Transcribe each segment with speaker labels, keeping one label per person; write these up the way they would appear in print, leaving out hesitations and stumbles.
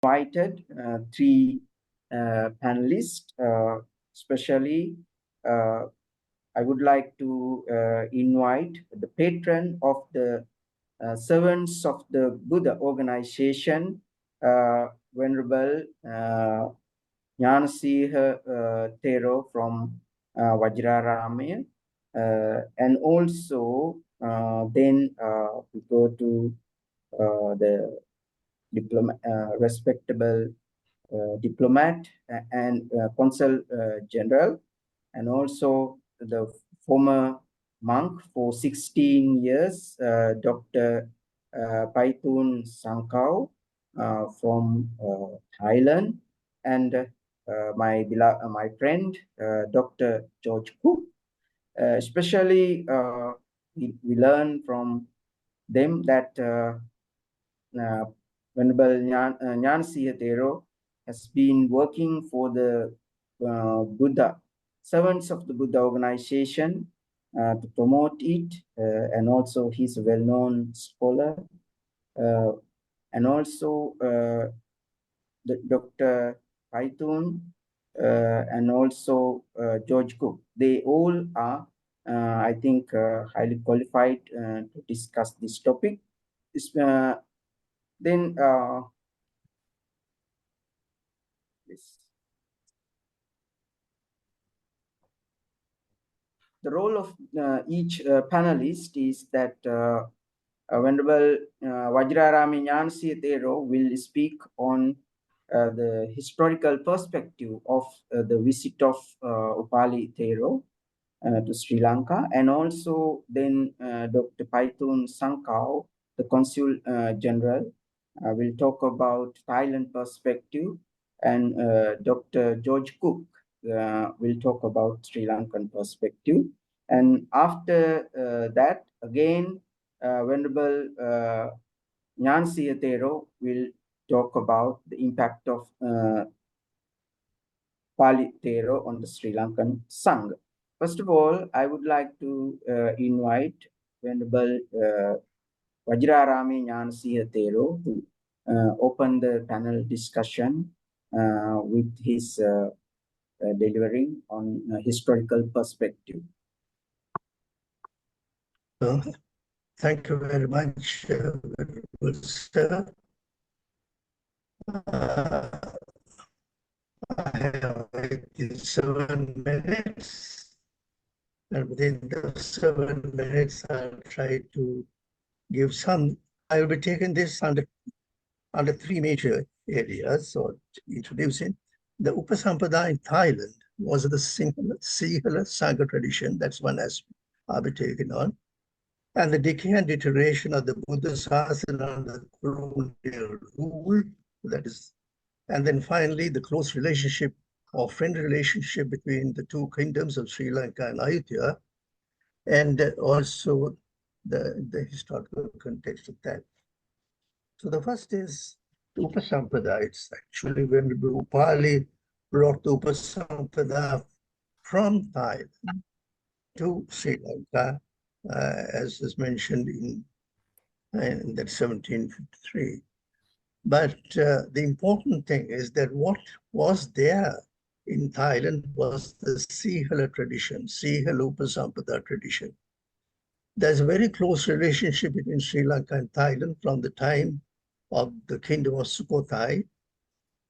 Speaker 1: invited three panelists, especially I would like to invite the patron of the Servants of the Buddha organization, Venerable Nanasiha Thero from Vajiraramaye, and also then we go to the respectable diplomat and Consul General, and also the former monk for 16 years, Dr. Paitoon Songkaeo from Thailand, and my friend Dr. George Cooke. Especially we learn from them that Venerable Nanasiha Thero has been working for the Buddha, Servants of the Buddha organization, to promote it, and also he's a well-known scholar, and also Dr. Paitoon and also George Cooke. They all are, I think, highly qualified to discuss this topic. Then the role of each panelist is that Venerable Vajiraramaye Nanasiha Thero will speak on the historical perspective of the visit of Upali Thero to Sri Lanka, and also then Dr. Paitoon Songkaeo, the Consul General, will talk about Thailand perspective, and Dr. George Cooke will talk about Sri Lankan perspective. And after that, again, Venerable Nanasiha Thero will talk about the impact of Pali Thero on the Sri Lankan Sangha. First of all, I would like to invite Venerable Vajiraramaye Nanasiha Thero to open the panel discussion with his delivering on historical perspective.
Speaker 2: Thank you very much, Venerable Sir. I have 7 minutes, and within those 7 minutes, I'll try to give some. I will be taking this under 3 major areas. So, introducing the Upasampada in Thailand was the Sinhala Sangha tradition. That's one aspect I'll be taking on. And the decay and deterioration of the Buddha Sasana under colonial rule, that is. And then finally, the close relationship or friendly relationship between the two kingdoms of Sri Lanka and Ayutthaya, and also the historical context of that. So the first is Upasampada. It's actually when Upali brought the Upasampada from Thailand to Sri Lanka, as is mentioned in that 1753. But the important thing is that what was there in Thailand was the Sinhala tradition, Sinhala Upasampada tradition. There's a very close relationship between Sri Lanka and Thailand from the time of the kingdom of Sukhothai.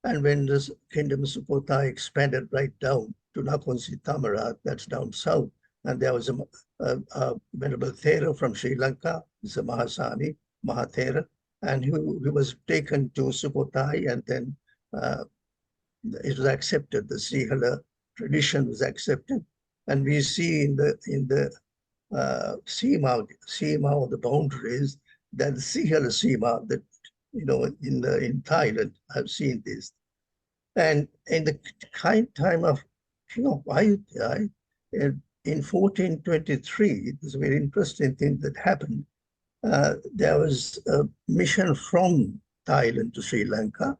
Speaker 2: And when the kingdom of Sukhothai expanded right down to Nakhon Si Thammarat, that's down south, and there was a Venerable Thero from Sri Lanka, he's a Mahasami, Maha Thero, and he was taken to Sukhothai, and then it was accepted. The Sinhala tradition was accepted, and we see in the Sima or the boundaries that the Sinhala Sima that in Thailand I've seen this, and in the time of King of Ayutthaya in 1423, there's a very interesting thing that happened. There was a mission from Thailand to Sri Lanka,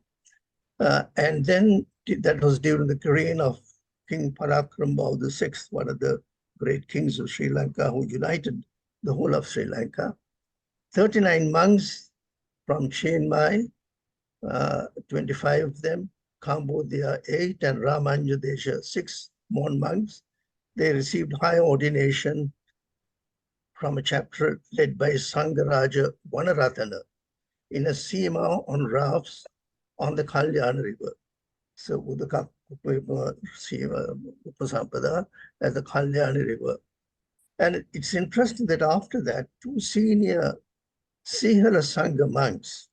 Speaker 2: and then that was during the reign of King Parakrama VI, one of the great kings of Sri Lanka, who united the whole of Sri Lanka. 39 monks from Chiang Mai 25 of them, Cambodia 8, and Ramanujadesha 6 monks. They received high ordination from a chapter led by Sangaraja Vanaratana in a Sima on rafts on the Kalyana River. So Udaka Upasampada as the Kalyani River. And it's interesting that after that, 2 senior Sihara Sangha monks,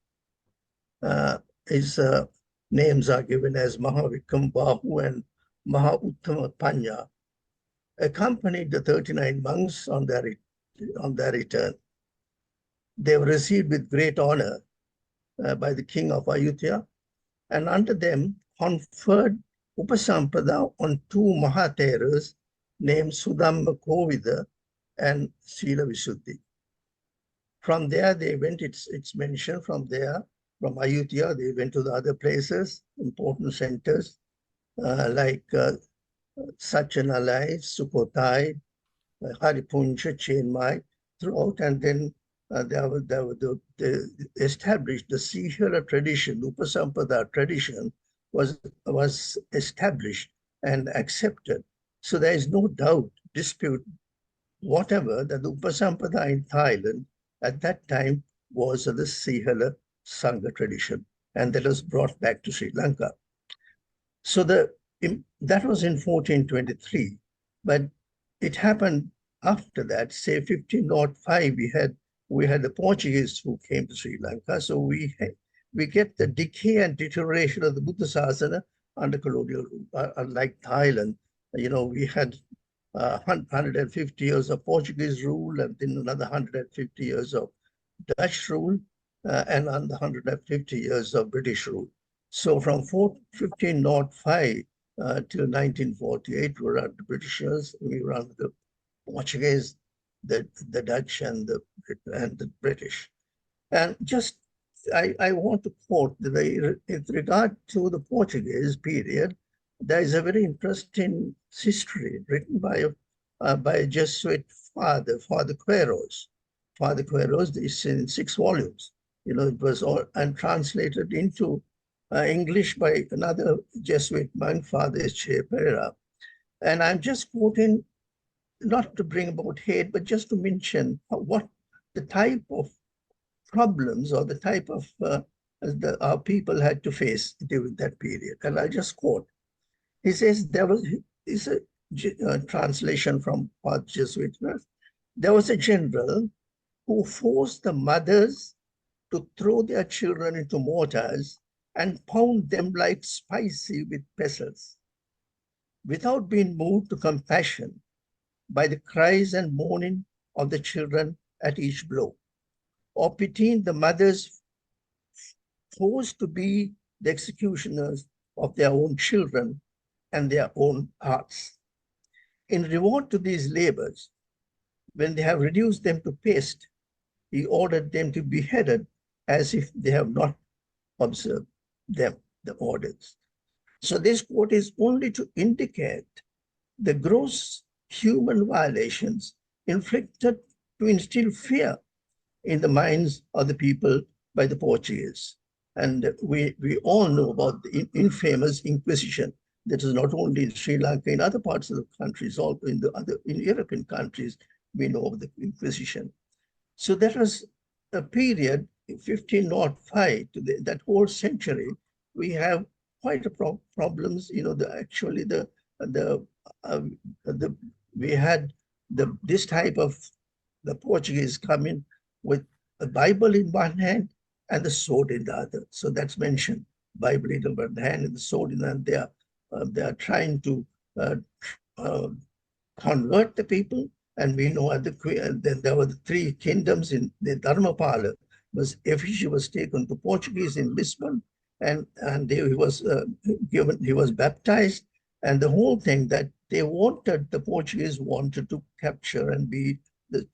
Speaker 2: his names are given as Mahavikram Bahu and Mahauttama Panya, accompanied the 39 monks on their return. They were received with great honor by the king of Ayutthaya, and under them conferred Upasampada on 2 Mahatheras named Sudamma Kovida and Sila Visuddhi. From there, they went, it's mentioned from there, from Ayutthaya, they went to the other places, important centers, like Sachanalai, Sukhothai, Haripuncha, Chiang Mai, throughout, and then they established the Sihara tradition, Upasampada tradition was established and accepted. So there is no doubt, dispute, whatever, that the Upasampada in Thailand at that time was the Sihara Sangha tradition, and that was brought back to Sri Lanka. So that was in 1423, but it happened after that, say 1505, we had the Portuguese who came to Sri Lanka. So we get the decay and deterioration of the Buddha Sasana under colonial rule. Unlike Thailand, we had 150 years of Portuguese rule, and then another 150 years of Dutch rule, and another 150 years of British rule. So from 1505 till 1948, we were under the Britishers, we were under the Portuguese, the Dutch, and the British. And just, I want to quote, with regard to the Portuguese period, there is a very interesting history written by a Jesuit father, Father Queiroz. Father Queiroz is in 6 volumes. It was all and translated into English by another Jesuit monk, Father Che Pereira. And I'm just quoting, not to bring about hate, but just to mention what the type of problems or the type of our people had to face during that period. And I just quote. He says is a translation from Father Jesuit. There was a general who forced the mothers to throw their children into mortars and pound them like spicy with pestles, without being moved to compassion by the cries and moaning of the children at each blow, or pitying the mothers forced to be the executioners of their own children and their own hearts. In reward to these labors, when they have reduced them to paste, he ordered them to be beheaded as if they have not observed the orders. So this quote is only to indicate the gross human violations inflicted to instill fear in the minds of the people by the Portuguese. And we all know about the infamous Inquisition that is not only in Sri Lanka, in other parts of the countries, also in European countries, we know of the Inquisition. So that was a period, 1505 to that whole century, we have quite a problems. We had this type of the Portuguese come in with a Bible in one hand and the sword in the other. So that's mentioned, Bible in one hand and the sword in the other. They are trying to convert the people. And we know then there were the 3 kingdoms in the Dharmapala. Effigy was taken to Portuguese in Lisbon, and he was baptized, and the whole thing that the Portuguese wanted to capture and be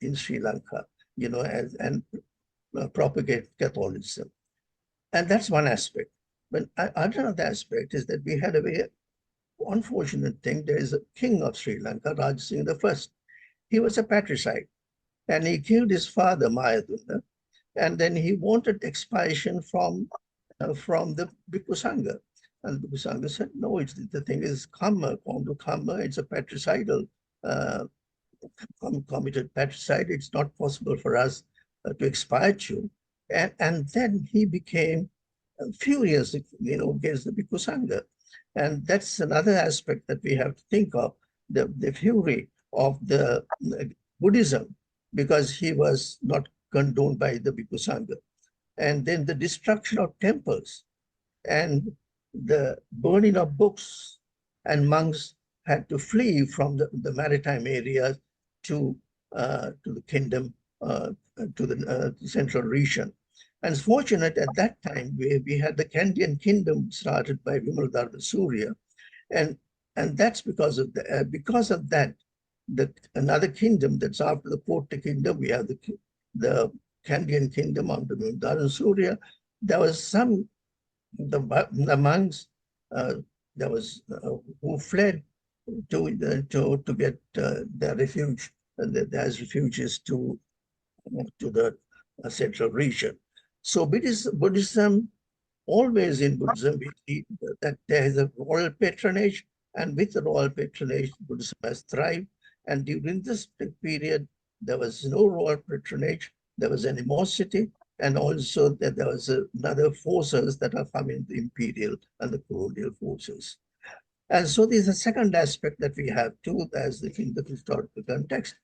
Speaker 2: in Sri Lanka, and propagate Catholicism. And that's one aspect. But another aspect is that we had a very unfortunate thing. There is a king of Sri Lanka, Rajasingh I. He was a patricide, and he killed his father, Mayadunna, and then he wanted expiation from from the Bhikkhu Sangha. And the Bhikkhu Sangha said, no, the thing is karma, it's a patricidal, committed patricide. It's not possible for us to expiate you. And then he became furious, against the Bhikkhu Sangha. And that's another aspect that we have to think of, the fury of the Buddhism, because he was not condoned by the Bhikkhu Sangha. And then the destruction of temples and the burning of books, and monks had to flee from the maritime areas to the kingdom, to the central region. And it's fortunate at that time we had the Kandyan kingdom started by Vimaladharma Surya, and that's because of that. Another kingdom that's after the Koote kingdom, we have the Kandyan kingdom under Vimaladharma Surya. There was some the monks who fled to get their refuge, as refuges to the central region. So Buddhism, always in Buddhism, we see that there is a royal patronage, and with the royal patronage, Buddhism has thrived. And during this period, there was no royal patronage, there was animosity, and also that there was another forces that are coming, the imperial and the colonial forces. And so there's a second aspect that we have too, as the historical context.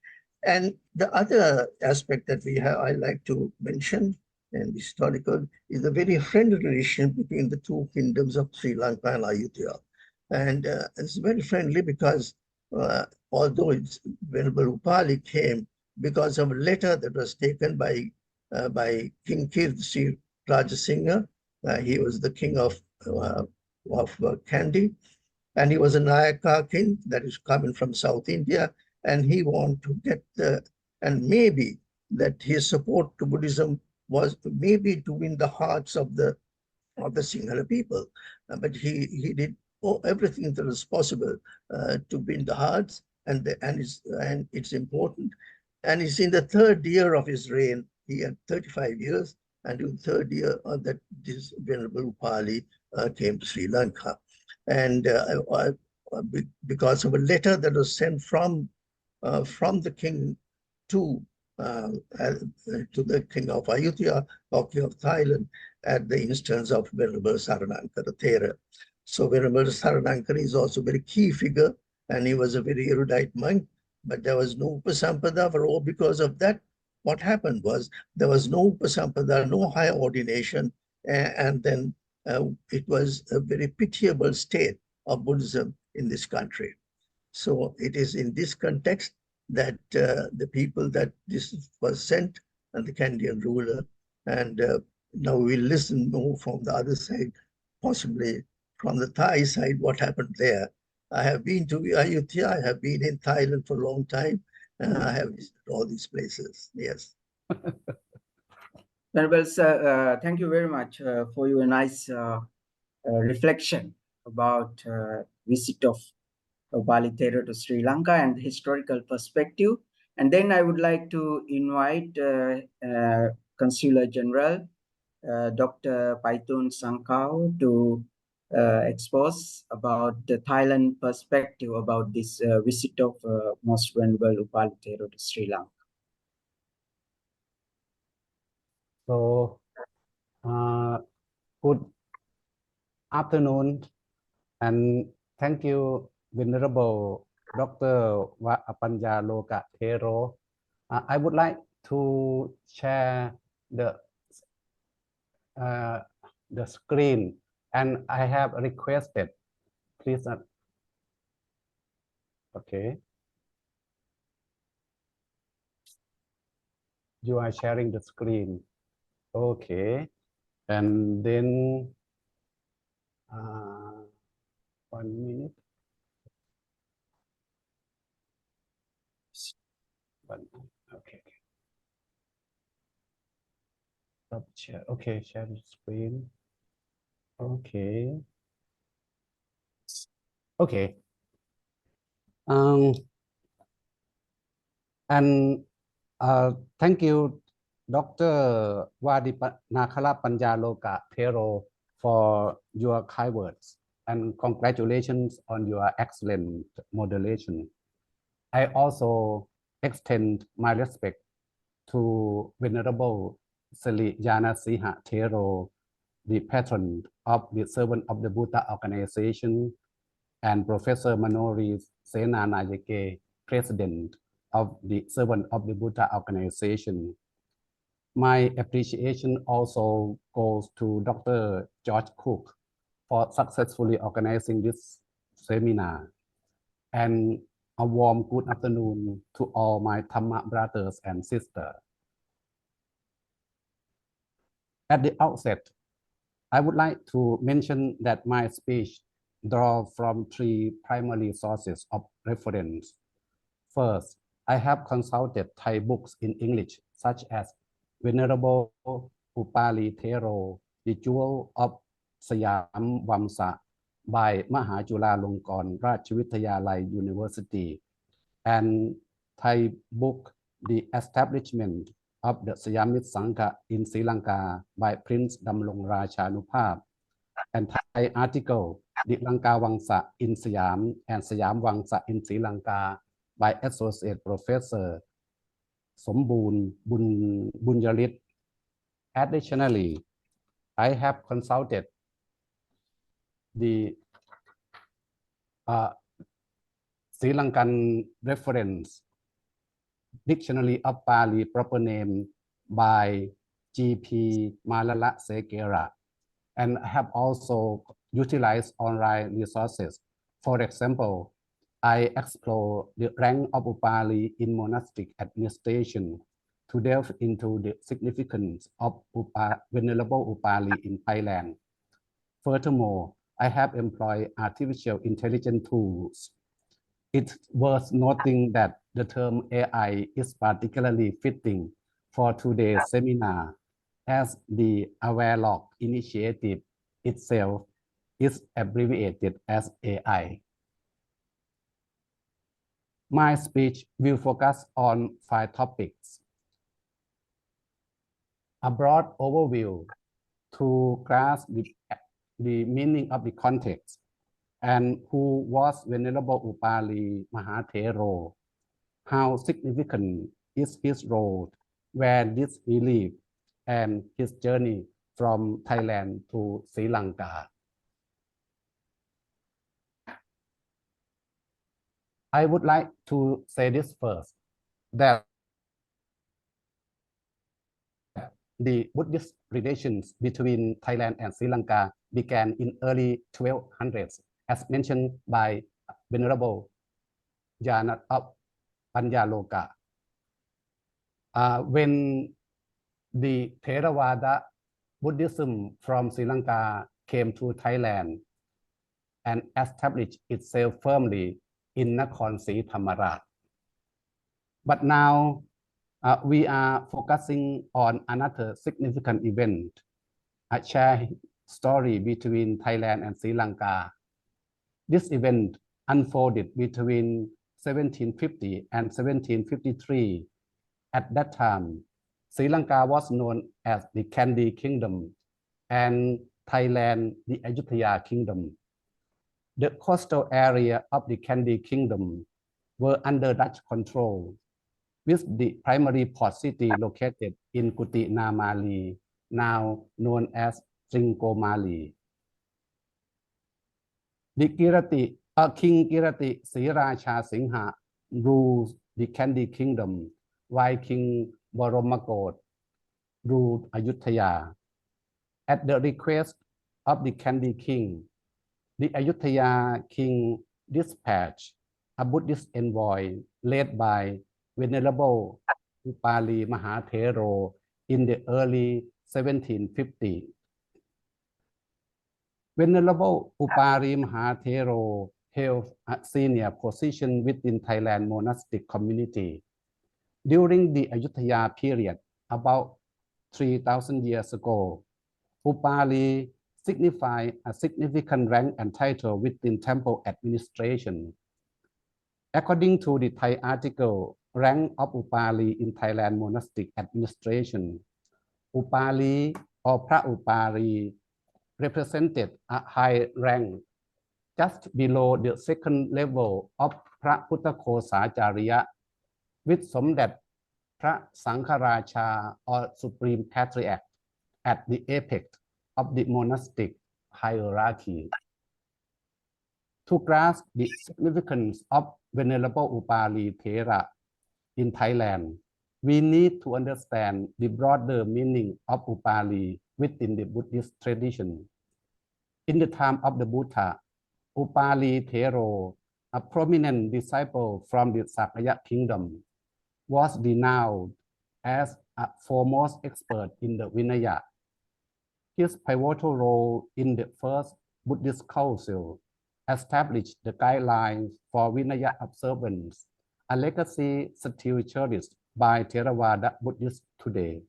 Speaker 2: And the other aspect that we have, I like to mention, and historical, is the very friendly relation between the two kingdoms of Sri Lanka and Ayutthaya. And it's very friendly because although Venerable Upali came because of a letter that was taken by King Kirti Rajasingha. He was the king of Kandy, and he was a Nayaka king that is coming from South India, and he wanted to get and maybe that his support to Buddhism was maybe to win the hearts of the Sinhala people, but he did everything that was possible to win the hearts, and it's important. And it's in the third year of his reign. He had 35 years, and in the third year that this Venerable Upali came to Sri Lanka. And because of a letter that was sent from the king to the king of Ayutthaya, or king of Thailand, at the instance of Venerable Saranankara Thero. So Venerable Saranankara is also a very key figure, and he was a very erudite monk, but there was no Upasampada for all. Because of that, what happened was there was no Upasampada, no higher ordination, and then it was a very pitiable state of Buddhism in this country. So it is in this context that the people that this was sent, and the Kandyan ruler, and now we'll listen more from the other side, possibly from the Thai side, what happened there. I have been to Ayutthaya, I have been in Thailand for a long time, and I have visited all these places, yes.
Speaker 1: Venerable sir, thank you very much for your nice reflection about visit of Upali Thero to Sri Lanka and the historical perspective. And then I would like to invite Consul General Dr. Paitoon Songkaeo to expose about the Thailand perspective about this visit of Most Venerable Upali Thero to Sri Lanka.
Speaker 3: So, good afternoon, and thank you, Venerable Dr. Pannaloka Thero. I would like to share the screen, and I have requested, please. Okay. You are sharing the screen. Okay. And then 1 minute. Okay. Stop share. Okay, share the screen. Okay. Okay. And thank you, Dr. Wadinagala Thero, for your kind words and congratulations on your excellent moderation. I also extend my respect to Venerable Sri Nanasiha Thero, the patron of the Servant of the Buddha organization, and Professor Manori Senanayake, President of the Servant of the Buddha organization. My appreciation also goes to Dr. George Cooke for successfully organizing this seminar. And a warm good afternoon to all my Dhamma brothers and sisters. At the outset, I would like to mention that my speech draws from three primary sources of reference. First, I have consulted Thai books in English, such as Venerable Upali Thero, The Jewel of Siam Vamsa by Maha Chulalongkorn Rajavitayalai University, and Thai book The Establishment of the Siamese Sangha in Sri Lanka by Prince Damlong Rachanupap, and Thai article The Lanka Vangsa in Siam and Siam Vangsa in Sri Lanka by Associate Professor Somboon Bunyarit. Additionally, I have consulted the Sri Lankan reference Dictionary of Pali proper name by G.P. Malala Sekera, and have also utilized online resources. For example, I explore the rank of Upali in monastic administration to delve into the significance of Venerable Upali in Thailand. Furthermore, I have employed artificial intelligence tools. It's worth noting that the term AI is particularly fitting for today's seminar, as the Awarelogue Initiative itself is abbreviated as AI. My speech will focus on 5 topics. A broad overview to grasp the meaning of the context, and who was Venerable Upali Maha Thero, how significant is his role, where did he live, and his journey from Thailand to Sri Lanka. I would like to say this first, that the Buddhist relations between Thailand and Sri Lanka began in early 1200s, as mentioned by Venerable Jana of Pannaloka. When the Theravada Buddhism from Sri Lanka came to Thailand and established itself firmly in Nakhon Si Thammarat. But now we are focusing on another significant event, a shared story between Thailand and Sri Lanka. This event unfolded between 1750 and 1753. At that time, Sri Lanka was known as the Kandy Kingdom and Thailand the Ayutthaya Kingdom. The coastal area of the Kandy Kingdom were under Dutch control, with the primary port city located in Kuti Namali, now known as Trincomalee. The King Kirati Sri Racha Singha ruled the Kandy Kingdom, while King Voromakot ruled Ayutthaya. At the request of the Kandy King, the Ayutthaya King dispatched a Buddhist envoy led by Venerable Upali Maha Thero in the early 1750s. Venerable Upali Maha Thero held a senior position within Thailand monastic community. During the Ayutthaya period, about 3,000 years ago, Upali signified a significant rank and title within temple administration. According to the Thai article, Rank of Upali in Thailand Monastic Administration, Upali or Pra Upali represented a high rank just below the second level of พระพุทธโฆษาจาริยะ with สมเด็จพระสังฆราชา or Supreme Patriarch at the apex of the monastic hierarchy. To grasp the significance of Venerable Upali Thera in Thailand, we need to understand the broader meaning of Upali within the Buddhist tradition. In the time of the Buddha, Upali Thero, a prominent disciple from the Sakya kingdom, was renowned as a foremost expert in the Vinaya. His pivotal role in the first Buddhist council established the guidelines for Vinaya observance, a legacy still cherished by Theravada Buddhists today.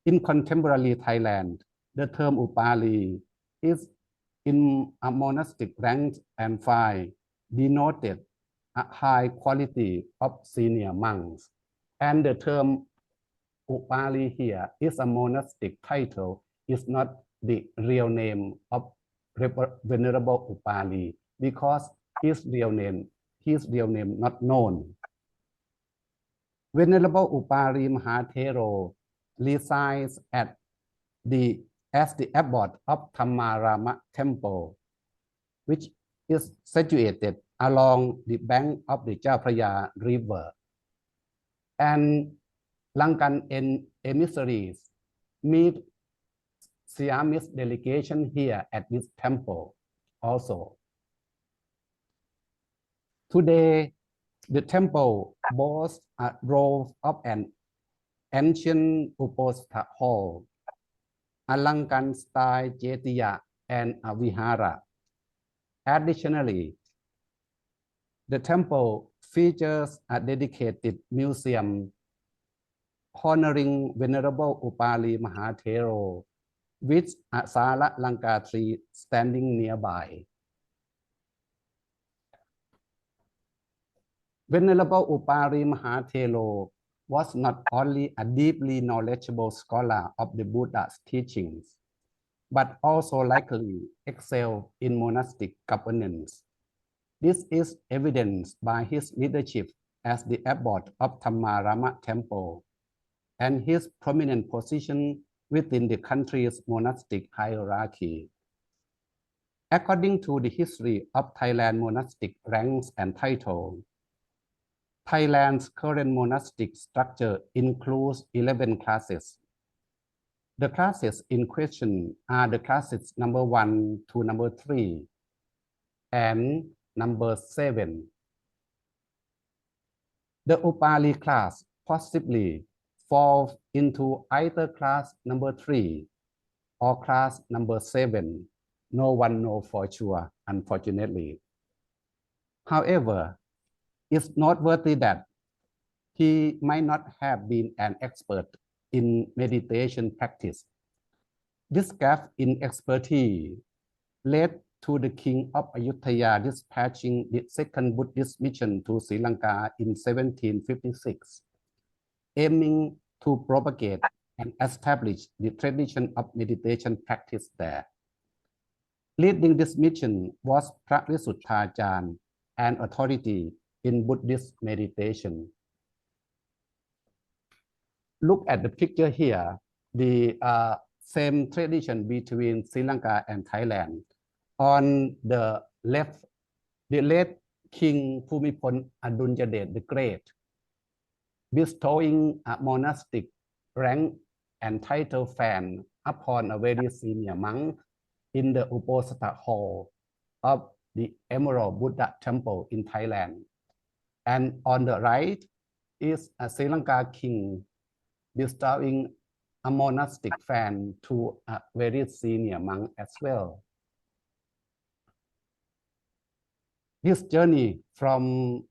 Speaker 3: In contemporary Thailand, the term Upali is in a monastic rank and file denoted a high quality of senior monks, and the term Upali here is a monastic title, is not the real name of Venerable Upali because his real name not known. Venerable Upali Maha Thero resides as the abbot of Thammarama Temple, which is situated along the bank of the Chao Phraya River. And Lankan emissaries meet Siamese delegation here at this temple also. Today, the temple boasts a grove of an ancient Uposatha hall, a Lankan style Jetiya and a Vihara. Additionally, the temple features a dedicated museum honoring Venerable Upali Maha Thero with a Sala Lanka tree standing nearby. Venerable Upali Maha Thero was not only a deeply knowledgeable scholar of the Buddha's teachings, but also likely excelled in monastic governance. This is evidenced by his leadership as the abbot of Thammarama Temple and his prominent position within the country's monastic hierarchy. According to the history of Thailand monastic ranks and titles, Thailand's current monastic structure includes 11 classes. The classes in question are the classes number 1 to number 3 and number 7. The Upali class possibly falls into either class number 3 or class number 7. No one knows for sure, unfortunately. However, it's noteworthy that he might not have been an expert in meditation practice. This gap in expertise led to the king of Ayutthaya dispatching the second Buddhist mission to Sri Lanka in 1756, aiming to propagate and establish the tradition of meditation practice there. Leading this mission was Phra Visutthajan, an authority in Buddhist meditation. Look at the picture here, the same tradition between Sri Lanka and Thailand. On the left, the late King Bhumibol Adulyadej the Great, bestowing a monastic rank and title fan upon a very senior monk in the Uposatha hall of the Emerald Buddha Temple in Thailand. And on the right is a Sri Lanka king bestowing a monastic fan to a very senior monk as well. This journey from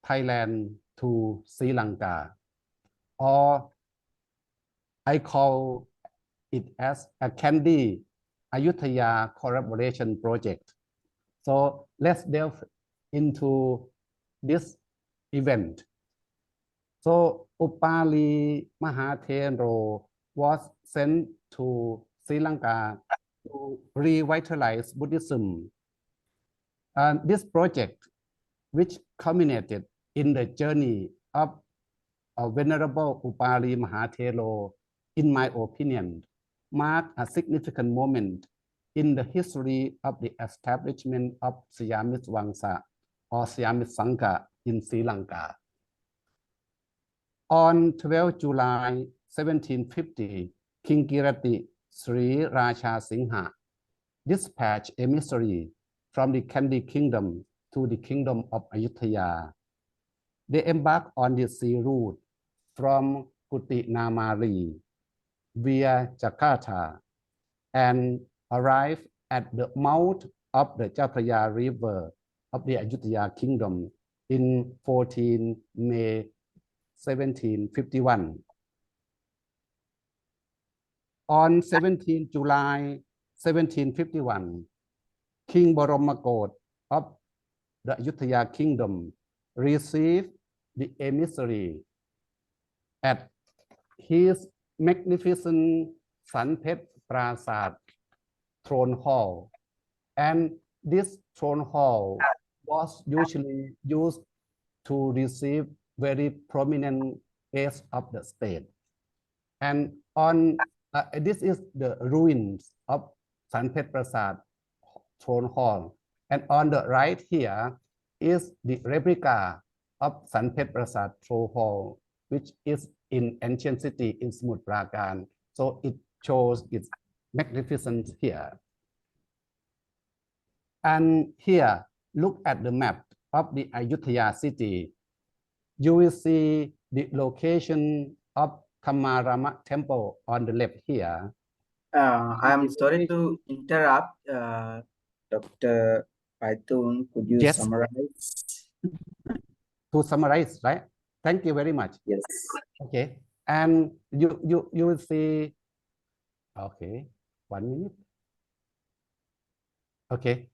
Speaker 3: Thailand to Sri Lanka, or I call it as a Candy Ayutthaya collaboration project. So let's delve into this event. So Upali Maha Thero was sent to Sri Lanka to revitalize Buddhism. This project, which culminated in the journey of Venerable Upali Maha Thero, in my opinion, marked a significant moment in the history of the establishment of Siamese Vangsa or Siamese Sangha in Sri Lanka. On 12 July 1750, King Kirati Sri Racha Singha dispatched emissary from the Kandy kingdom to the kingdom of Ayutthaya. They embarked on the sea route from Kuti Namari via Jakarta and arrived at the mouth of the Japraya River of the Ayutthaya kingdom in 14 May 1751. On 17 July 1751, King Boromakot of the Ayutthaya kingdom received the emissary at his magnificent Sanpet Prasad throne hall, and this throne hall was usually used to receive very prominent guests of the state. And on this is the ruins of Sanpet Prasad throne hall, and on the right here is the replica of Sanpet Prasad throne hall, which is in ancient city in Samut Prakan. So it shows its magnificence here. And here, look at the map of the Ayutthaya city. You will see the location of Kamarama temple on the left here.
Speaker 1: I'm sorry to interrupt, Dr. Paitoon. Could you
Speaker 3: Yes.
Speaker 1: summarize?
Speaker 3: To summarize, right? Thank you very much.
Speaker 1: Yes.
Speaker 3: Okay, and you will see. Okay, 1 minute. Okay,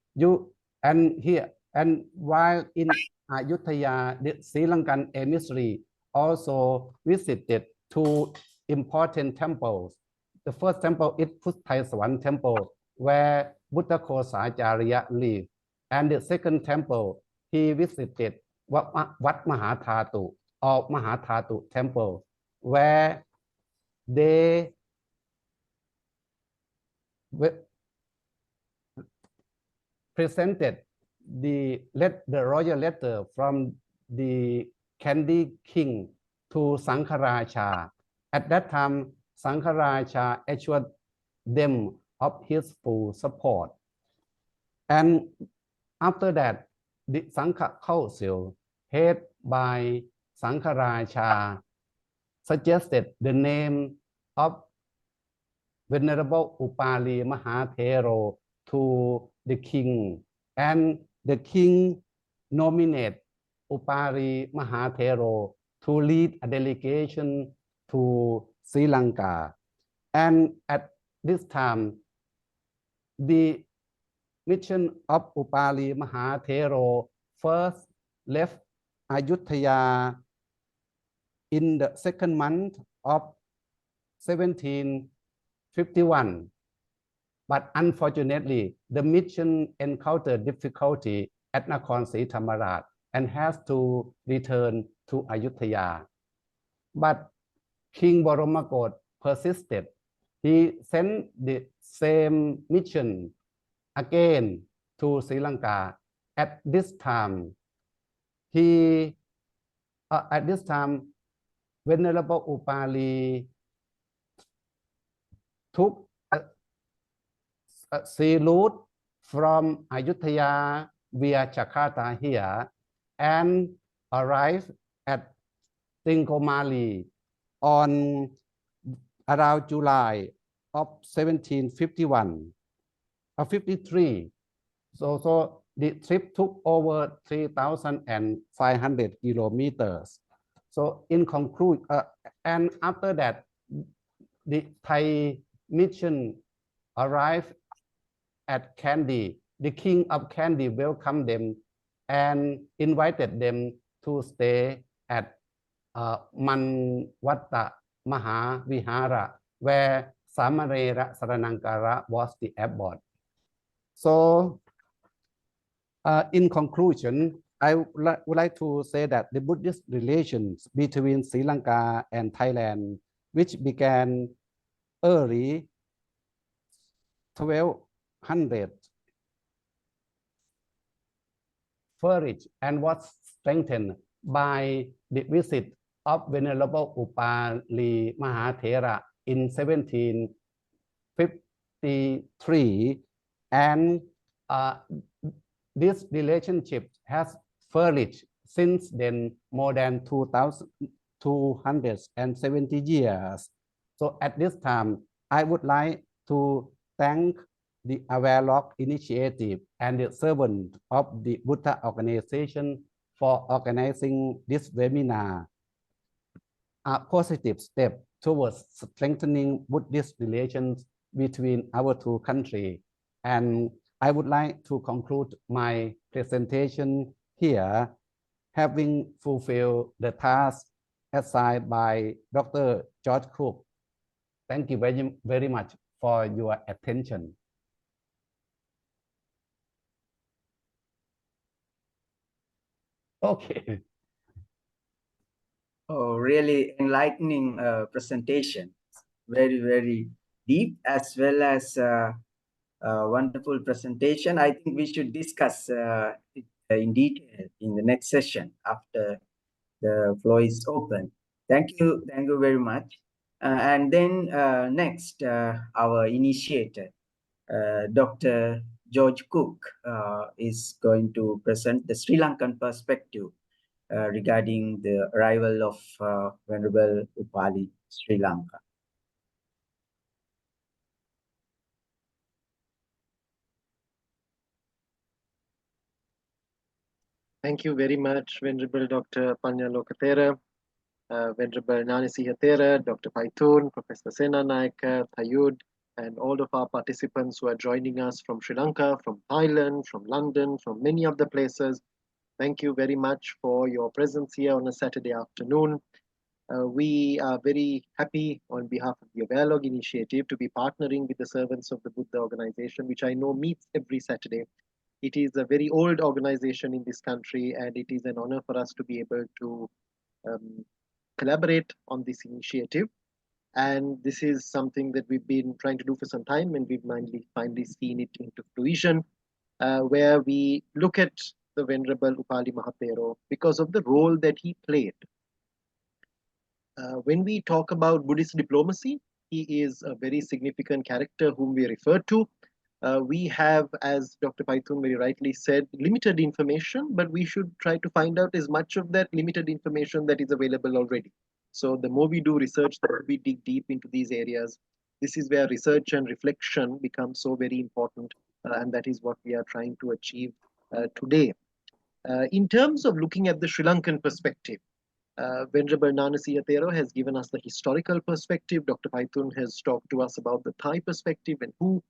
Speaker 3: and here, and while in Ayutthaya, the Sri Lankan emissary also visited two important temples. The first temple is Puththaisawan temple, where Buddha Kosacharya lived, and the second temple he visited Wat Mahathatu or Mahathatu temple, where they presented the royal letter from the Kandy king to Sankharaja. At that time, Sankharaja assured them of his full support. And after that, the Sankha Council, headed by Sankharaja, suggested the name of Venerable Upali Maha Thero to the king, and the king nominated Upali Maha Thero to lead a delegation to Sri Lanka. And at this time, the mission of Upali Maha Thero first left Ayutthaya in the second month of 1751. But unfortunately, the mission encountered difficulty at Nakhon Si Thammarat and has to return to Ayutthaya. But King Boromakot persisted. He sent the same mission again to Sri Lanka. At this time, Venerable Upali took a sea route from Ayutthaya via Jakarta here and arrived at Tringcomalee on around July of 1751 or 53. So the trip took over 3,500 kilometers. So in conclusion, and after that, the Thai mission arrived at Kandy. The king of Kandy welcomed them and invited them to stay at Manwatta Maha Vihara, where Samarera Saranankara was the abbot. So, in conclusion, I would like to say that the Buddhist relations between Sri Lanka and Thailand, which began early 1200, flourished and was strengthened by the visit of Venerable Upali Maha Thero in 1753, and this relationship has flourished since then more than 2,270 years. So at this time, I would like to thank the Awarelogue Initiative and the servant of the Buddha organization for organizing this webinar, a positive step towards strengthening Buddhist relations between our two countries. And I would like to conclude my presentation here, having fulfilled the task assigned by Dr. George Cooke. Thank you very, very much for your attention. Okay.
Speaker 1: Oh, really enlightening presentation. Very, very deep as well as wonderful presentation. I think we should discuss it in detail in the next session after the floor is open. Thank you very much. And then next, our initiator, Dr. George Cooke, is going to present the Sri Lankan perspective regarding the arrival of Venerable Upali Sri Lanka.
Speaker 4: Thank you very much, Venerable Dr. Pannaloka Thero, Venerable Nanasiha Thero, Dr. Paitoon, Professor Senanayake, Thayud, and all of our participants who are joining us from Sri Lanka, from Thailand, from London, from many other places. Thank you very much for your presence here on a Saturday afternoon. We are very happy on behalf of the Awarelogue Initiative to be partnering with the Servants of the Buddha organization, which I know meets every Saturday. It is a very old organization in this country, and it is an honor for us to be able to collaborate on this initiative. And this is something that we've been trying to do for some time, and we've finally seen it into fruition, where we look at the Venerable Upali Maha Thero because of the role that he played. When we talk about Buddhist diplomacy, he is a very significant character whom we refer to. We have, as Dr. Paitoon very rightly said, limited information, but we should try to find out as much of that limited information that is available already. So the more we do research, the more we dig deep into these areas. This is where research and reflection become so very important, and that is what we are trying to achieve today. In terms of looking at the Sri Lankan perspective, Venerable Nanasiha Thero has given us the historical perspective. Dr. Paitoon has talked to us about the Thai perspective and who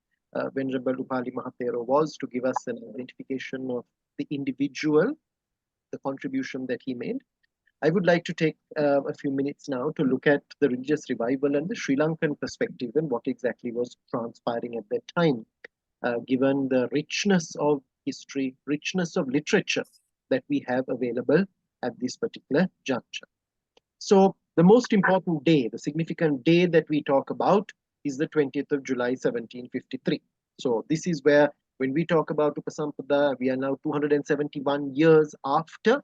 Speaker 4: Venerable Upali Maha Thero was, to give us an identification of the individual, the contribution that he made. I would like to take a few minutes now to look at the religious revival and the Sri Lankan perspective and what exactly was transpiring at that time, given the richness of history, richness of literature that we have available at this particular juncture. So the most important day, the significant day that we talk about is the 20th of July, 1753. So this is where, when we talk about Upasampada, we are now 271 years after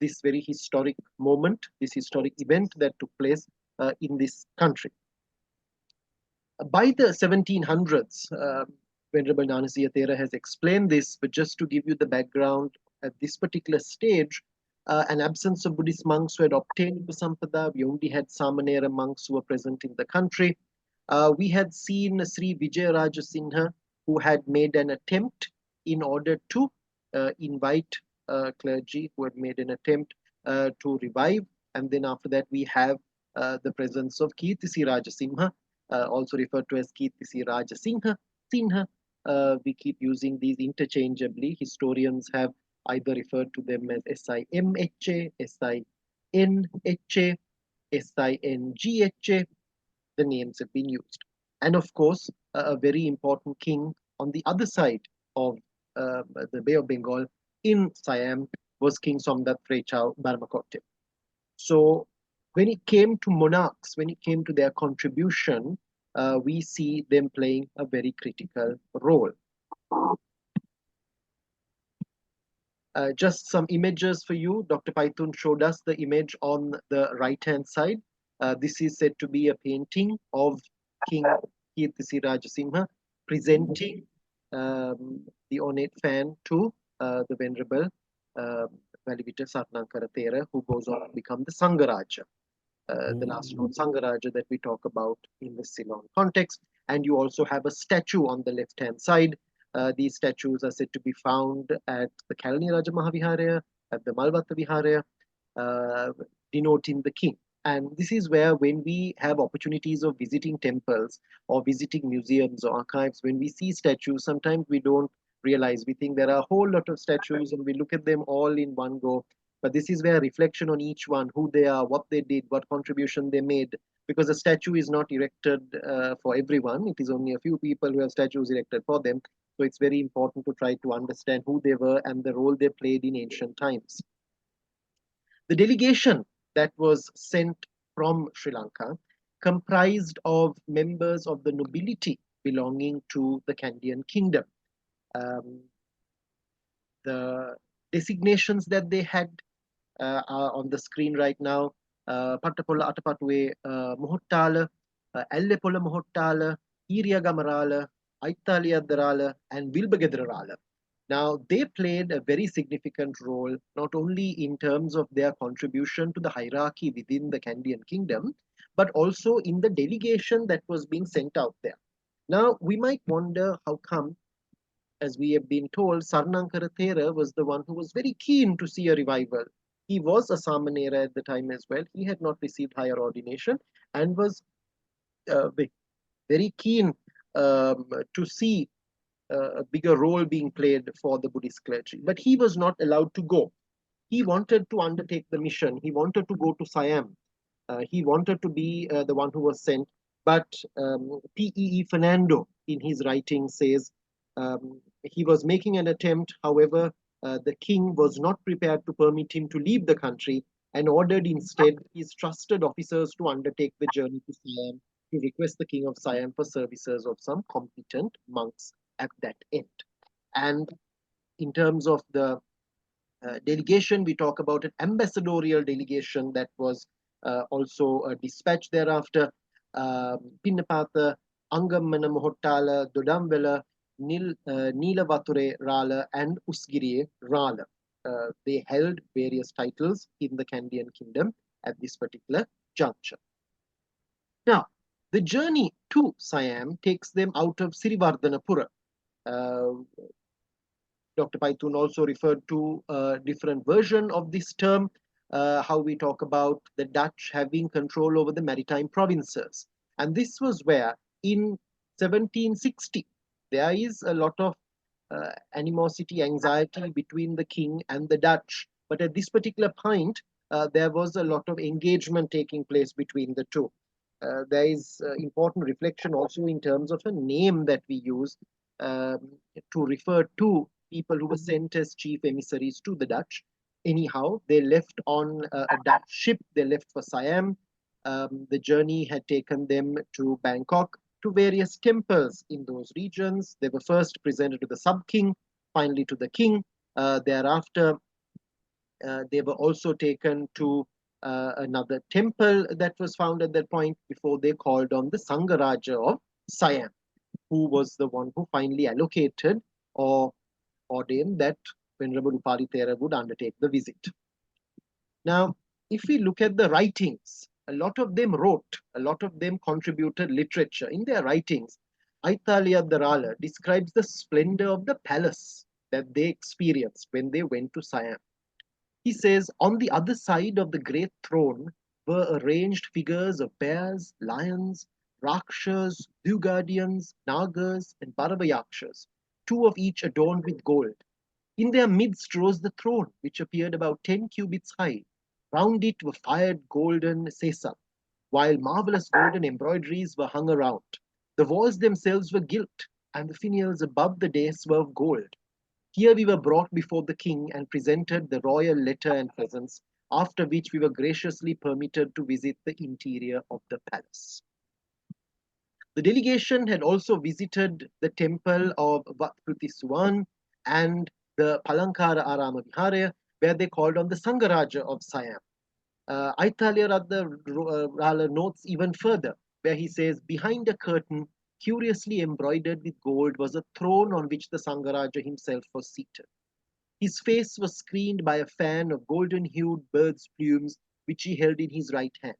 Speaker 4: this very historic moment, this historic event that took place in this country. By the 1700s, Venerable Nanasiha Thero has explained this, but just to give you the background, at this particular stage, an absence of Buddhist monks who had obtained Upasampada. We only had Samanera monks who were present in the country. We had seen Sri Vajiraramaye, who had made an attempt in order to invite clergy, who had made an attempt to revive. And then after that, we have the presence of Kirtisi Rajasimha, also referred to as Kirtisi Rajasimha. We keep using these interchangeably. Historians have either referred to them as SIMHA, SINHA, SINGHA. The names have been used. And of course, a very important king on the other side of the Bay of Bengal in Siam was King Somdat Frechau Barmakote. So when it came to monarchs, when it came to their contribution, we see them playing a very critical role. Just some images for you. Dr. Paitoon showed us the image on the right-hand side. This is said to be a painting of King Kirtisi Rajasimha presenting the ornate fan to the Venerable Valivita Satnankara Thera, who goes on to become the Sangaraja, the last known Sangaraja that we talk about in the Ceylon context. And you also have a statue on the left-hand side. These statues are said to be found at the Kelaniya Raja Mahaviharaya, at the Malvatta Viharaya, denoting the king. And this is where, when we have opportunities of visiting temples or visiting museums or archives, when we see statues, sometimes we don't realize. We think there are a whole lot of statues and we look at them all in one go. But this is where reflection on each one, who they are, what they did, what contribution they made, because a statue is not erected for everyone. It is only a few people who have statues erected for them. So it's very important to try to understand who they were and the role they played in ancient times. The delegation that was sent from Sri Lanka comprised of members of the nobility belonging to the Kandyan kingdom. The designations that they had are on the screen right now. Pattapola Atapatwe Mohottala, Ellepola Mohottala, Iria Gamarala, Aitalia Darala, and Wilbagedrarala. Now, they played a very significant role, not only in terms of their contribution to the hierarchy within the Kandyan kingdom, but also in the delegation that was being sent out there. Now, we might wonder how come, as we have been told, Sarnankara Thera was the one who was very keen to see a revival. He was a Samanera at the time as well. He had not received higher ordination and was very keen to see a bigger role being played for the Buddhist clergy. But he was not allowed to go. He wanted to undertake the mission. He wanted to go to Siam. He wanted to be the one who was sent. But P.E.E. Fernando, in his writing, says he was making an attempt. However, the king was not prepared to permit him to leave the country and ordered instead his trusted officers to undertake the journey to Siam to request the king of Siam for services of some competent monks at that end. And in terms of the delegation, we talk about an ambassadorial delegation that was also dispatched thereafter. Pinnapatha, Angamana Mohottala, Dodamvela, Neelavature Rala, and Usgiriye Rala. They held various titles in the Kandyan kingdom at this particular juncture. Now, the journey to Siam takes them out of Sirivardhanapura. Dr. Paitoon also referred to a different version of this term, how we talk about the Dutch having control over the maritime provinces. And this was where, in 1760, there is a lot of animosity, anxiety between the king and the Dutch. But at this particular point, there was a lot of engagement taking place between the two. There is important reflection also in terms of a name that we use to refer to people who were sent as chief emissaries to the Dutch. Anyhow, they left on a Dutch ship. They left for Siam. The journey had taken them to Bangkok, to various temples in those regions. They were first presented to the sub-king, finally to the king. Thereafter, they were also taken to another temple that was found at that point before they called on the Sangaraja of Siam, who was the one who finally allocated or ordained that Venerable Upali Thero would undertake the visit. Now, if we look at the writings, a lot of them wrote, a lot of them contributed literature. In their writings, Aitalia Darala describes the splendor of the palace that they experienced when they went to Siam. He says, on the other side of the great throne were arranged figures of bears, lions, rakshas, Dugadians, nagas, and Bharavayakshas, 2 of each adorned with gold. In their midst rose the throne, which appeared about 10 cubits high. Round it were fired golden sesam, while marvelous golden embroideries were hung around. The walls themselves were gilt, and the finials above the dais were of gold. Here we were brought before the king and presented the royal letter and presents, after which we were graciously permitted to visit the interior of the palace. The delegation had also visited the temple of Wat Suwan and the Palankara Arama Vihara, where they called on the Sangaraja of Siam. Aithalya Rala notes even further, where he says, behind a curtain, curiously embroidered with gold, was a throne on which the Sangaraja himself was seated. His face was screened by a fan of golden-hued bird's plumes, which he held in his right hand.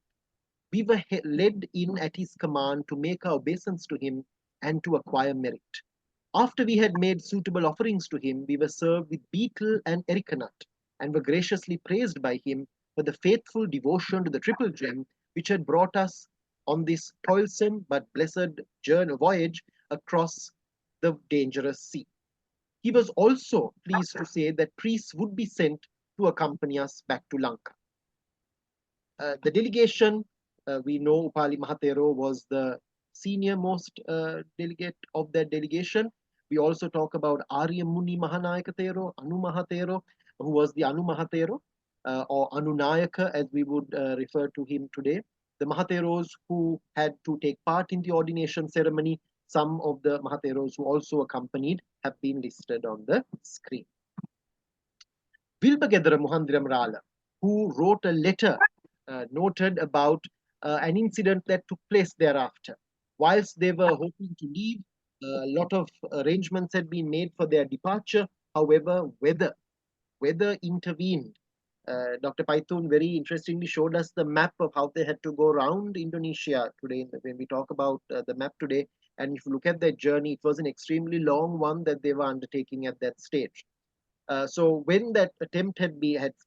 Speaker 4: We were led in at his command to make our obeisance to him and to acquire merit. After we had made suitable offerings to him, we were served with betel and erica nut, and were graciously praised by him for the faithful devotion to the triple gem which had brought us on this toilsome but blessed voyage across the dangerous sea. He was also pleased to say that priests would be sent to accompany us back to Lanka. The delegation, we know Upali Maha Thero was the senior most delegate of that delegation. We also talk about Arya Muni Mahanayaka Thero, Anu Maha Thero, who was the Anu Maha Thero, or Anunayaka as we would refer to him today. The Mahatheros who had to take part in the ordination ceremony, some of the Mahatheros who also accompanied have been listed on the screen. Vilbagedara Muhandiram Rala, who wrote a letter noted about an incident that took place thereafter. Whilst they were hoping to leave, a lot of arrangements had been made for their departure. However, weather intervened. Dr. Paitoon very interestingly showed us the map of how they had to go around Indonesia today when we talk about the map today. And if you look at their journey, it was an extremely long one that they were undertaking at that stage. So when that attempt had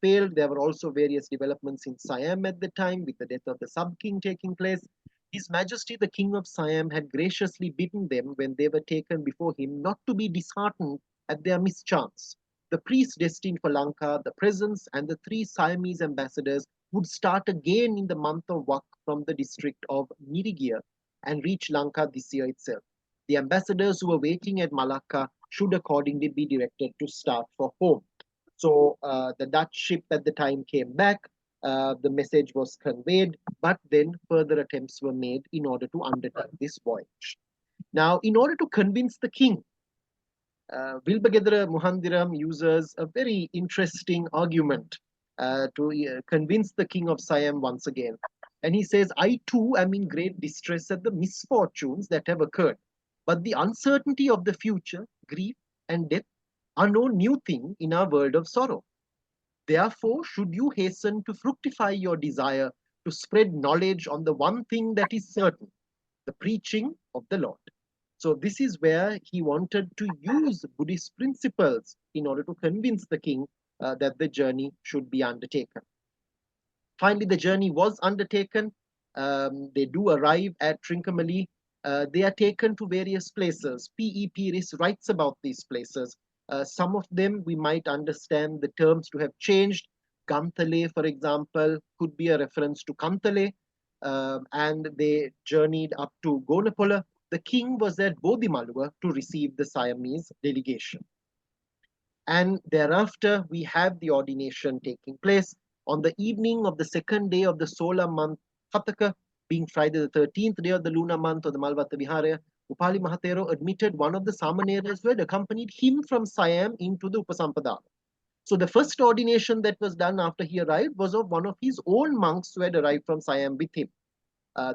Speaker 4: failed, there were also various developments in Siam at the time, with the death of the sub-king taking place. His Majesty the King of Siam had graciously bidden them, when they were taken before him, not to be disheartened at their mischance. The priests destined for Lanka, the presents, and the 3 Siamese ambassadors would start again in the month of Wak from the district of Mirigia and reach Lanka this year itself. The ambassadors who were waiting at Malacca should accordingly be directed to start for home. So the Dutch ship at the time came back, the message was conveyed, but then further attempts were made in order to undertake this voyage. Now, in order to convince the king, Vilbagedara Muhandiram uses a very interesting argument to convince the king of Siam once again. And he says, I too am in great distress at the misfortunes that have occurred. But the uncertainty of the future, grief, and death are no new thing in our world of sorrow. Therefore, should you hasten to fructify your desire to spread knowledge on the one thing that is certain, the preaching of the Lord. So this is where he wanted to use Buddhist principles in order to convince the king that the journey should be undertaken. Finally, the journey was undertaken. They do arrive at Trincomalee. They are taken to various places. P.E.P. writes about these places. Some of them we might understand the terms to have changed. Gantale, for example, could be a reference to Kantale. And they journeyed up to Gonapola. The king was at Bodhimaluwa to receive the Siamese delegation. And thereafter, we have the ordination taking place. On the evening of the 2nd day of the solar month, Hataka, being Friday the 13th day of the lunar month of the Malvata Vihara, Upali Maha Thero admitted one of the Samaneras who had accompanied him from Siam into the Upasampada. So the first ordination that was done after he arrived was of one of his own monks who had arrived from Siam with him.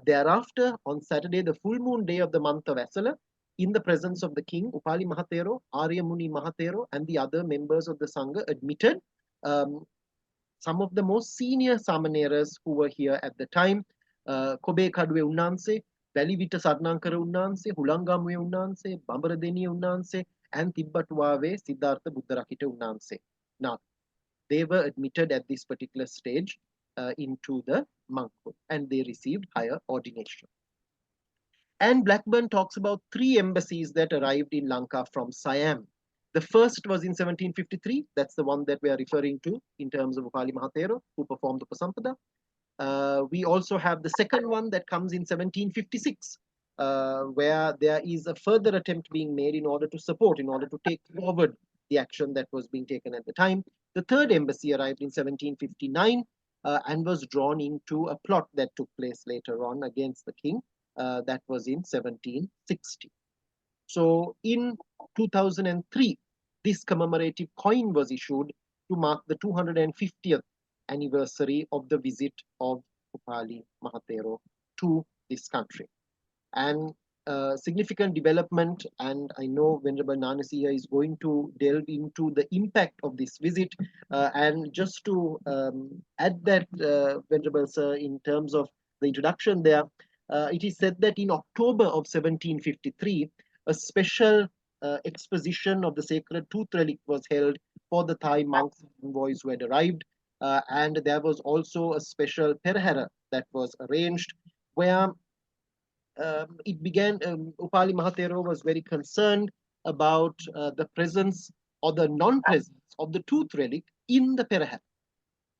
Speaker 4: Thereafter, on Saturday, the full moon day of the month of Asala, in the presence of the king, Upali Maha Thero, Arya Muni Maha Thero, and the other members of the Sangha admitted some of the most senior Samaneras who were here at the time. Kobe Kadwe Unnanse, Velivita Sarnankara Unnanse, Hulangamwe Unnanse, Bambaradeni Unnanse, and Tibbatuave Siddhartha Buddharakita Unnanse. Now, they were admitted at this particular stage into the monkhood, and they received higher ordination. And Blackburn talks about 3 embassies that arrived in Lanka from Siam. The first was in 1753. That's the one that we are referring to in terms of Upali Maha Thero, who performed the Upasampada. We also have the second one that comes in 1756. where there is a further attempt being made in order to support, in order to take forward the action that was being taken at the time. The third embassy arrived in 1759 and was drawn into a plot that took place later on against the king. That was in 1760. So in 2003, this commemorative coin was issued to mark the 250th anniversary of the visit of Upali Maha Thero to this country. And significant development, and I know Venerable Nanasiha is going to delve into the impact of this visit. And just to add that, Venerable Sir, in terms of the introduction there, it is said that in October of 1753, a special exposition of the sacred tooth relic was held for the Thai monks and envoys who had arrived. And there was also a special perahera that was arranged where it began, Upali Maha Thero was very concerned about the presence or the non-presence of the tooth relic in the perahera.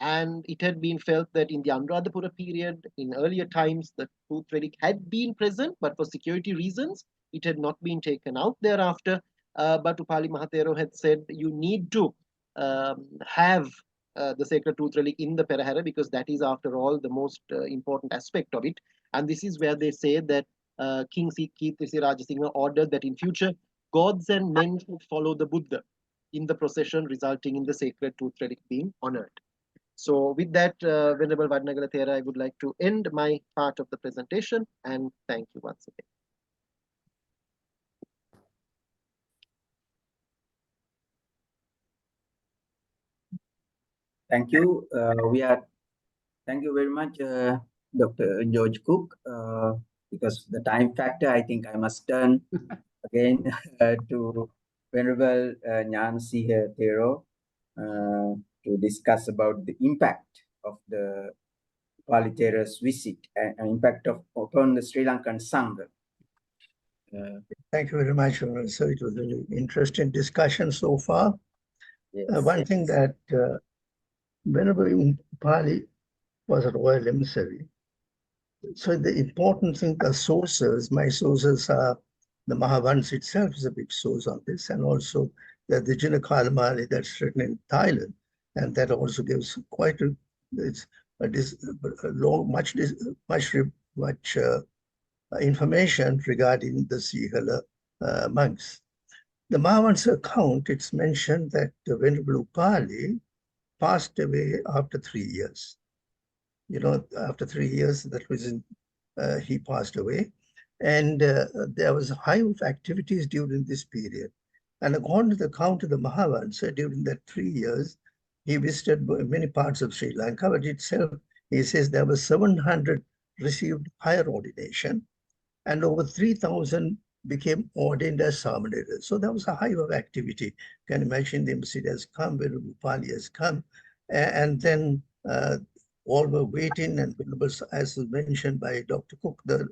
Speaker 4: And it had been felt that in the Anuradhapura period, in earlier times, the tooth relic had been present, but for security reasons, it had not been taken out thereafter. But Upali Maha Thero had said, you need to have the sacred tooth relic in the perahera, because that is, after all, the most important aspect of it. And this is where they say that King Kirti Rajasinghe ordered that in future, gods and men should follow the Buddha in the procession, resulting in the sacred tooth relic being honored. So with that, Venerable Wadinagala Thero, I would like to end my part of the presentation, and thank you once again.
Speaker 1: Thank you. Thank you very much, Dr. George Cooke. Because of the time factor, I think I must turn again to Venerable Nanasiha Thero to discuss about the impact of the Upali Thero's visit and impact upon the Sri Lankan Sangha.
Speaker 2: Thank you very much, sir. It was a really interesting discussion so far.
Speaker 1: Yes,
Speaker 2: One thing that Venerable Upali was a royal emissary. So the important thing, the sources, my sources are the Mahavans itself is a big source on this, and also the Jinakalamali that's written in Thailand, and that also gives quite a, much information regarding the Sinhala monks. The Mahavans account, it's mentioned that the Venerable Upali passed away after 3 years. You know, after 3 years, that was in, he passed away. And there was a hive of activities during this period. And according to the account of the Mahavans, during that 3 years, he visited many parts of Sri Lanka, but itself, he says there were 700 received higher ordination, and over 3,000 became ordained as Samaneras. So there was a hive of activity. You can imagine the embassy has come, where Upali has come, and then all were waiting, and as mentioned by Dr. Cooke, the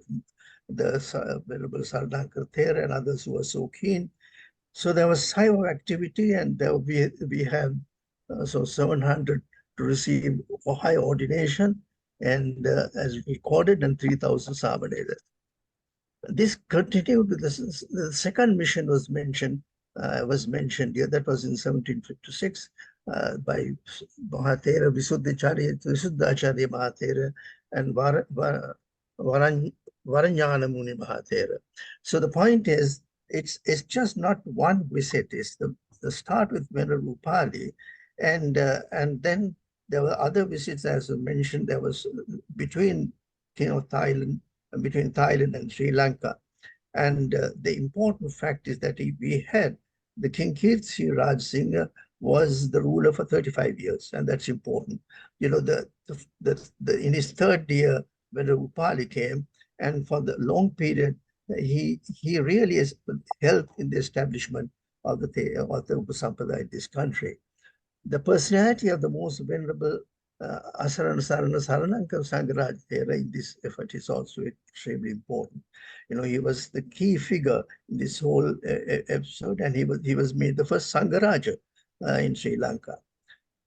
Speaker 2: Venerable Saranaka Thero and others who were so keen. So there was hive of activity, and there we have so 700 to receive a high ordination, and as recorded, and 3,000 Samaneras. This continued with the second mission was mentioned here. That was in 1756 by Maha Thero, Visuddhacharya Maha Thero, and Varanyana Muni Maha Thero. So the point is, it's just not one visit. It's the start with Venerable Upali, and then there were other visits, as I mentioned. There was between King of Thailand. Between Thailand and Sri Lanka. And the important fact is that we had the King Kirti Rajasinghe was the ruler for 35 years, and that's important. You know, in his third year, when Upali came, and for the long period, he really has helped in the establishment of the Upasampradaya in this country. The personality of the most venerable Saranaka Sangaraj Thero in this effort is also extremely important. You know, he was the key figure in this whole episode, and he was made the first Sangaraja in Sri Lanka.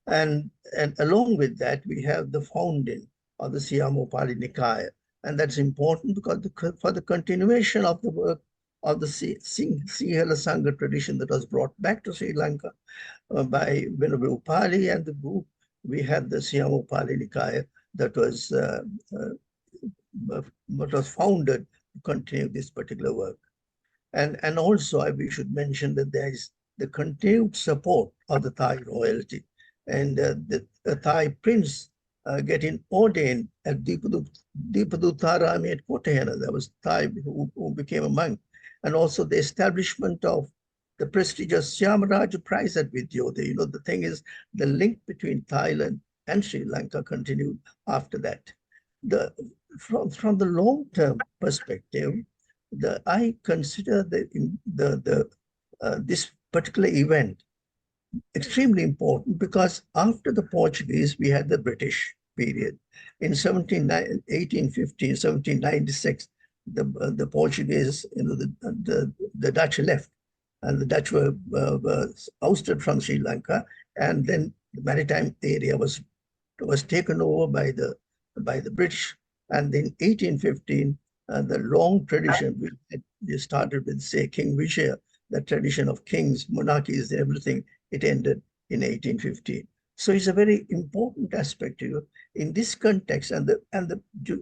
Speaker 2: And along with that, we have the founding of the Siam Upali Nikaya, And that's important because for the continuation of the work of the Sinhala Sangha tradition that was brought back to Sri Lanka by Venerable Upali and the group, we had the Siam Upali Nikaya that was founded to continue this particular work. And also we should mention that there is the continued support of the Thai royalty, and the Thai prince getting ordained at Dipaduttarami at Kotayana. That was Thai who became a monk. And also the establishment of the prestigious Siamaraja Prize at Vidyodaya. You know, the thing is, the link between Thailand and Sri Lanka continued after that. From the long-term perspective, I consider this particular event extremely important because after the Portuguese, we had the British period. In 1850, 1796, the Portuguese, you know, the Dutch left, and the Dutch were ousted from Sri Lanka, and then the maritime area was taken over by the British. And in 1815, the long tradition, we started with, say, King Vijaya, the tradition of kings, monarchies, everything, it ended in 1815. So it's a very important aspect here in this context. And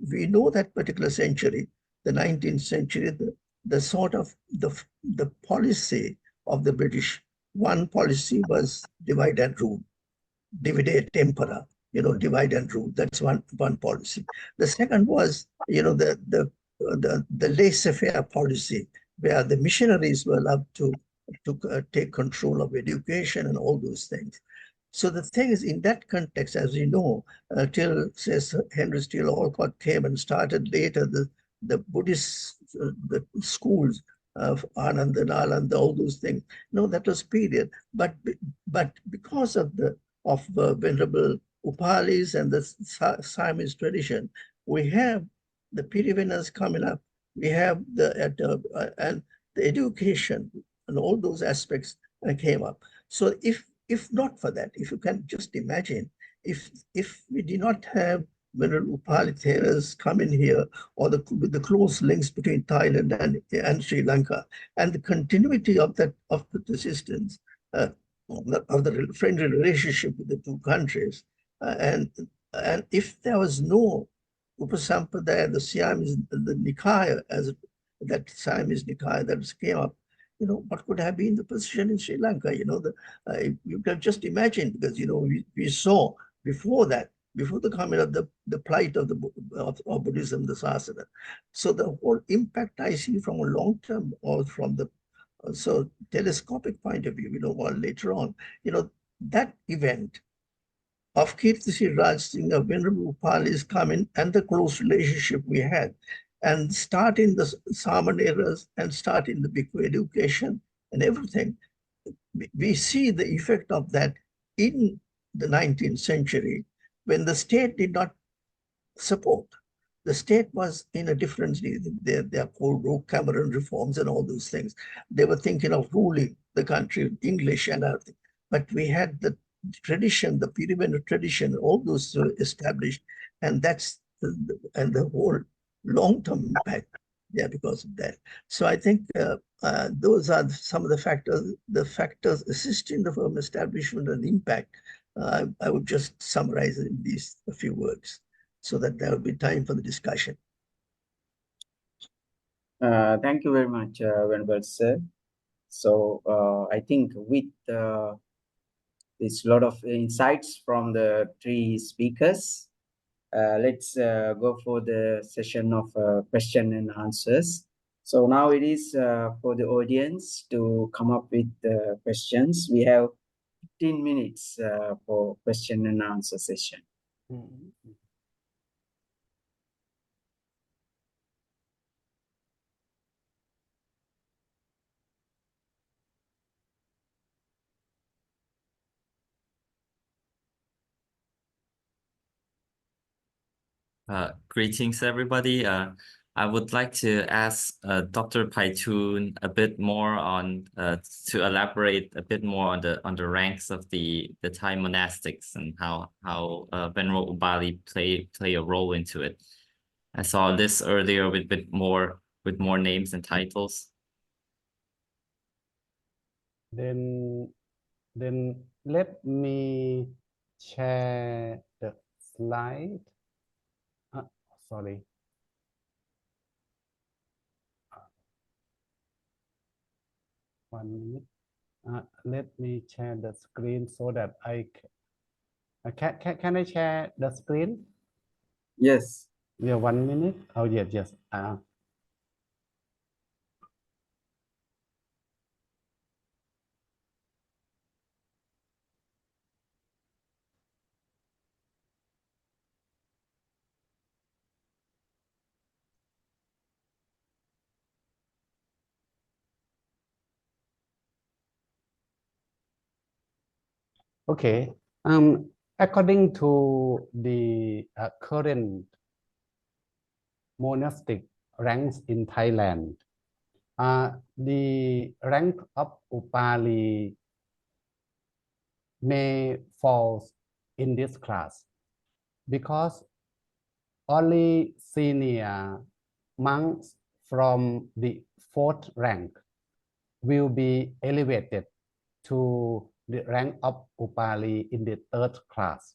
Speaker 2: we know that particular century, the 19th century, the sort of the policy of the British, one policy was divide and rule, divide et impera, you know, divide and rule. That's one policy. The second was, you know, the laissez-faire policy, where the missionaries were allowed to take control of education and all those things. So the thing is, in that context, as you know, till says Henry Steele Olcott came and started later the Buddhist the schools of Ananda, Nalanda, all those things. No, that was period. But because of Venerable Upali's and the Siamese tradition, we have the Pirivenas coming up. We have and the education and all those aspects came up. So if not for that, if you can just imagine, if we did not have Venerable Upali Theros come in here, or the close links between Thailand and Sri Lanka, and the continuity of the persistence of the friendly relationship with the two countries, and if there was no Upasampadaya, the Siamese, the Nikaya, that Siamese Nikaya that came up, you know, what could have been the position in Sri Lanka? You know, you can just imagine, because, you know, we saw before that, before the coming of the plight of Buddhism, the Sasana. So the whole impact I see from a long term, or from the telescopic point of view, you know, or later on, you know, that event of Kirti Raj Singh, of Venerable Upali's coming, and the close relationship we had, and starting the Samaneras and starting the Bhikkhu education and everything, we see the effect of that in the 19th century, when the state did not support. The state was in a different, they are called Rogue Cameron reforms and all those things. They were thinking of ruling the country with English and everything. But we had the tradition, the Pirivena tradition, all those established, and that's the whole long-term impact there because of that. So I think those are some of the factors assisting the firm establishment and impact. I would just summarize it in these a few words, so that there will be time for the discussion.
Speaker 1: Thank you very much, Venerable Sir. So I think with this lot of insights from the three speakers, let's go for the session of question and answers. So now it is for the audience to come up with questions. We have 15 minutes for question and answer session.
Speaker 5: Greetings, everybody. I would like to ask Dr. Paitoon a bit more on to elaborate a bit more on the ranks of the Thai monastics and how Venerable Upali play a role into it. I saw this earlier with more names and titles.
Speaker 3: Then let me share the slide. Sorry. One minute. Let me share the screen so that I can I share the screen?
Speaker 1: Yes.
Speaker 3: Yeah, 1 minute. Oh yes. Okay. According to the current monastic ranks in Thailand, the rank of Upali may fall in this class because only senior monks from the 4th rank will be elevated to the rank of Upali in the 3rd class.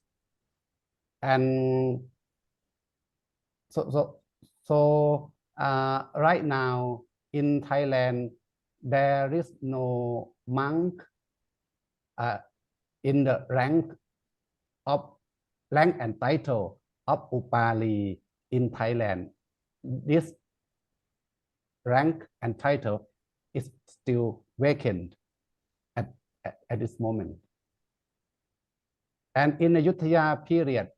Speaker 3: And so right now in Thailand, there is no monk in the rank and title of Upali in Thailand. This rank and title is still vacant at this moment. And in the Ayutthaya period,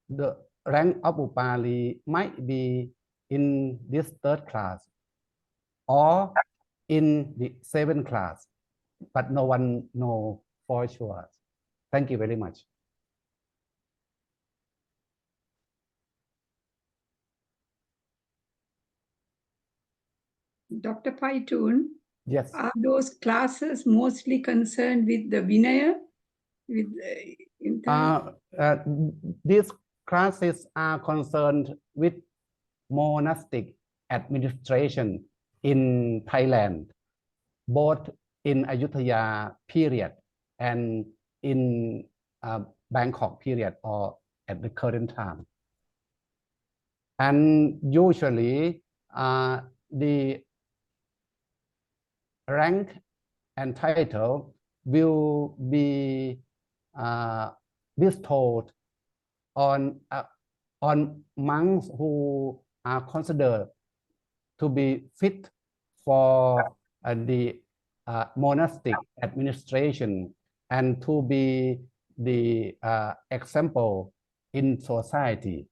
Speaker 3: the rank of Upali might be in this 3rd class or in the 7th class, but no one knows for sure. Thank you very much.
Speaker 6: Dr. Paitoon,
Speaker 3: Yes.
Speaker 6: are those classes mostly concerned with the Vinaya?
Speaker 3: These classes are concerned with monastic administration in Thailand, both in Ayutthaya period and in Bangkok period or at the current time. And usually the rank and title will be bestowed on monks who are considered to be fit for the monastic administration and to be the example in society.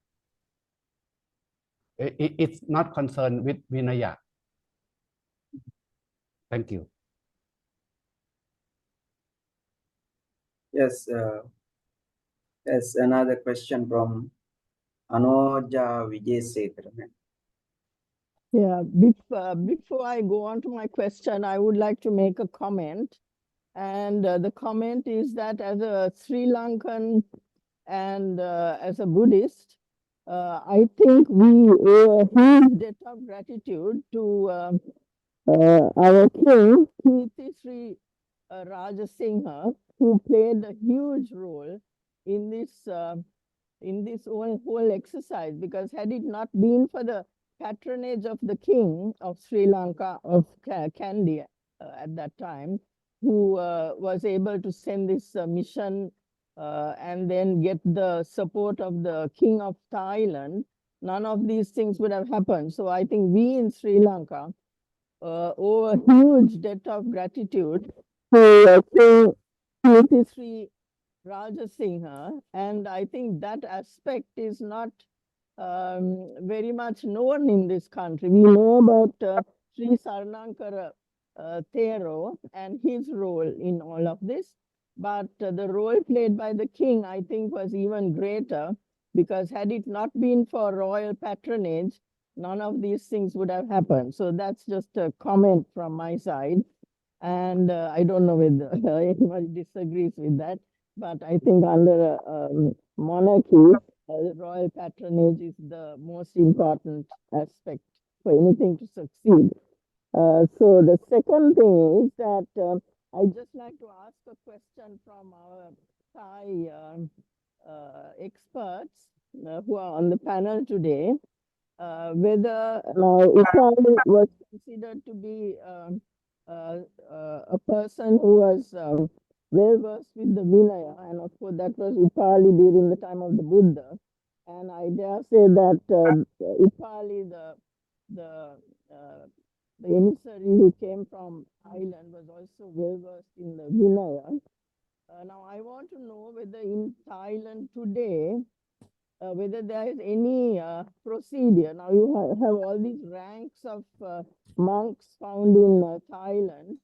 Speaker 3: It's not concerned with Vinaya. Thank you.
Speaker 1: Yes. Yes. Another question from Anoja Vijaysekharan.
Speaker 7: Yeah, before I go on to my question, I would like to make a comment. And the comment is that as a Sri Lankan and as a Buddhist, I think we owe a huge debt of gratitude to our king, Sri Rajasingha, who played a huge role in this whole exercise, because had it not been for the patronage of the king of Sri Lanka, of Kandy at that time, who was able to send this mission and then get the support of the king of Thailand, none of these things would have happened. So I think we in Sri Lanka owe a huge debt of gratitude to King Sri Rajasingha, and I think that aspect is not very much known in this country. We know about Sri Sarnankara Thero and his role in all of this, but the role played by the king, I think, was even greater, because had it not been for royal patronage, none of these things would have happened. So that's just a comment from my side. And I don't know whether anybody disagrees with that, but I think under a monarchy, the royal patronage is the most important aspect for anything to succeed. So the second thing is that I'd just like to ask a question from our Thai experts who are on the panel today, whether Upali was considered to be a person who was well versed with the Vinaya, and of course that was Upali during the time of the Buddha. And I dare say that Upali, the emissary who came from Thailand, was also well versed in the Vinaya. Now I want to know whether in Thailand today, whether there is any procedure. Now you have all these ranks of monks found in Thailand,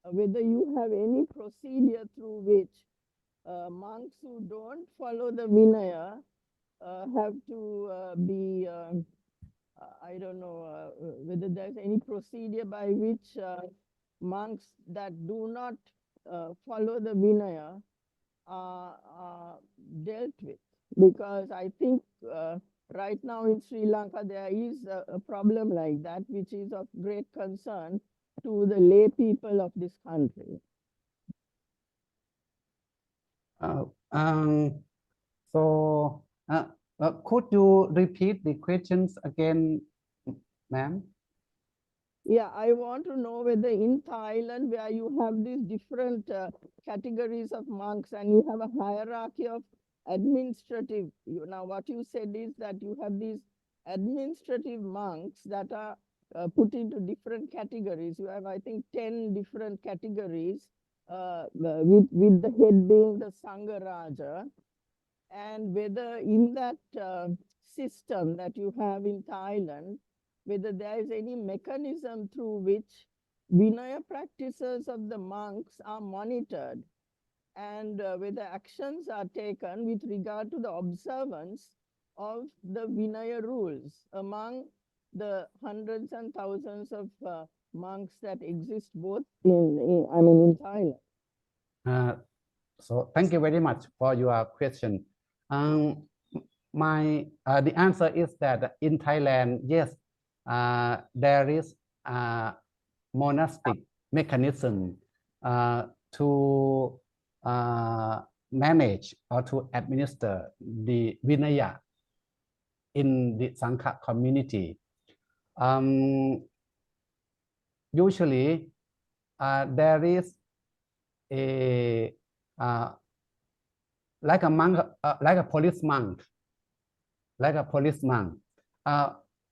Speaker 7: whether you have any procedure through which monks who don't follow the Vinaya have to be, I don't know, whether there's any procedure by which monks that do not follow the Vinaya are dealt with. Because I think right now in Sri Lanka, there is a problem like that, which is of great concern to the lay people of this country.
Speaker 3: So could you repeat the questions again, ma'am?
Speaker 7: Yeah, I want to know whether in Thailand, where you have these different categories of monks and you have a hierarchy of administrative, now what you said is that you have these administrative monks that are put into different categories. You have, I think, 10 different categories with the head being the Sangha Raja. And whether in that system that you have in Thailand, whether there is any mechanism through which Vinaya practices of the monks are monitored, and whether actions are taken with regard to the observance of the Vinaya rules among the hundreds and thousands of monks that exist both in Thailand.
Speaker 3: So thank you very much for your question. The answer is that in Thailand, yes, there is a monastic mechanism to manage or to administer the Vinaya in the Sangha community. Usually, there is a like a monk, like a police monk,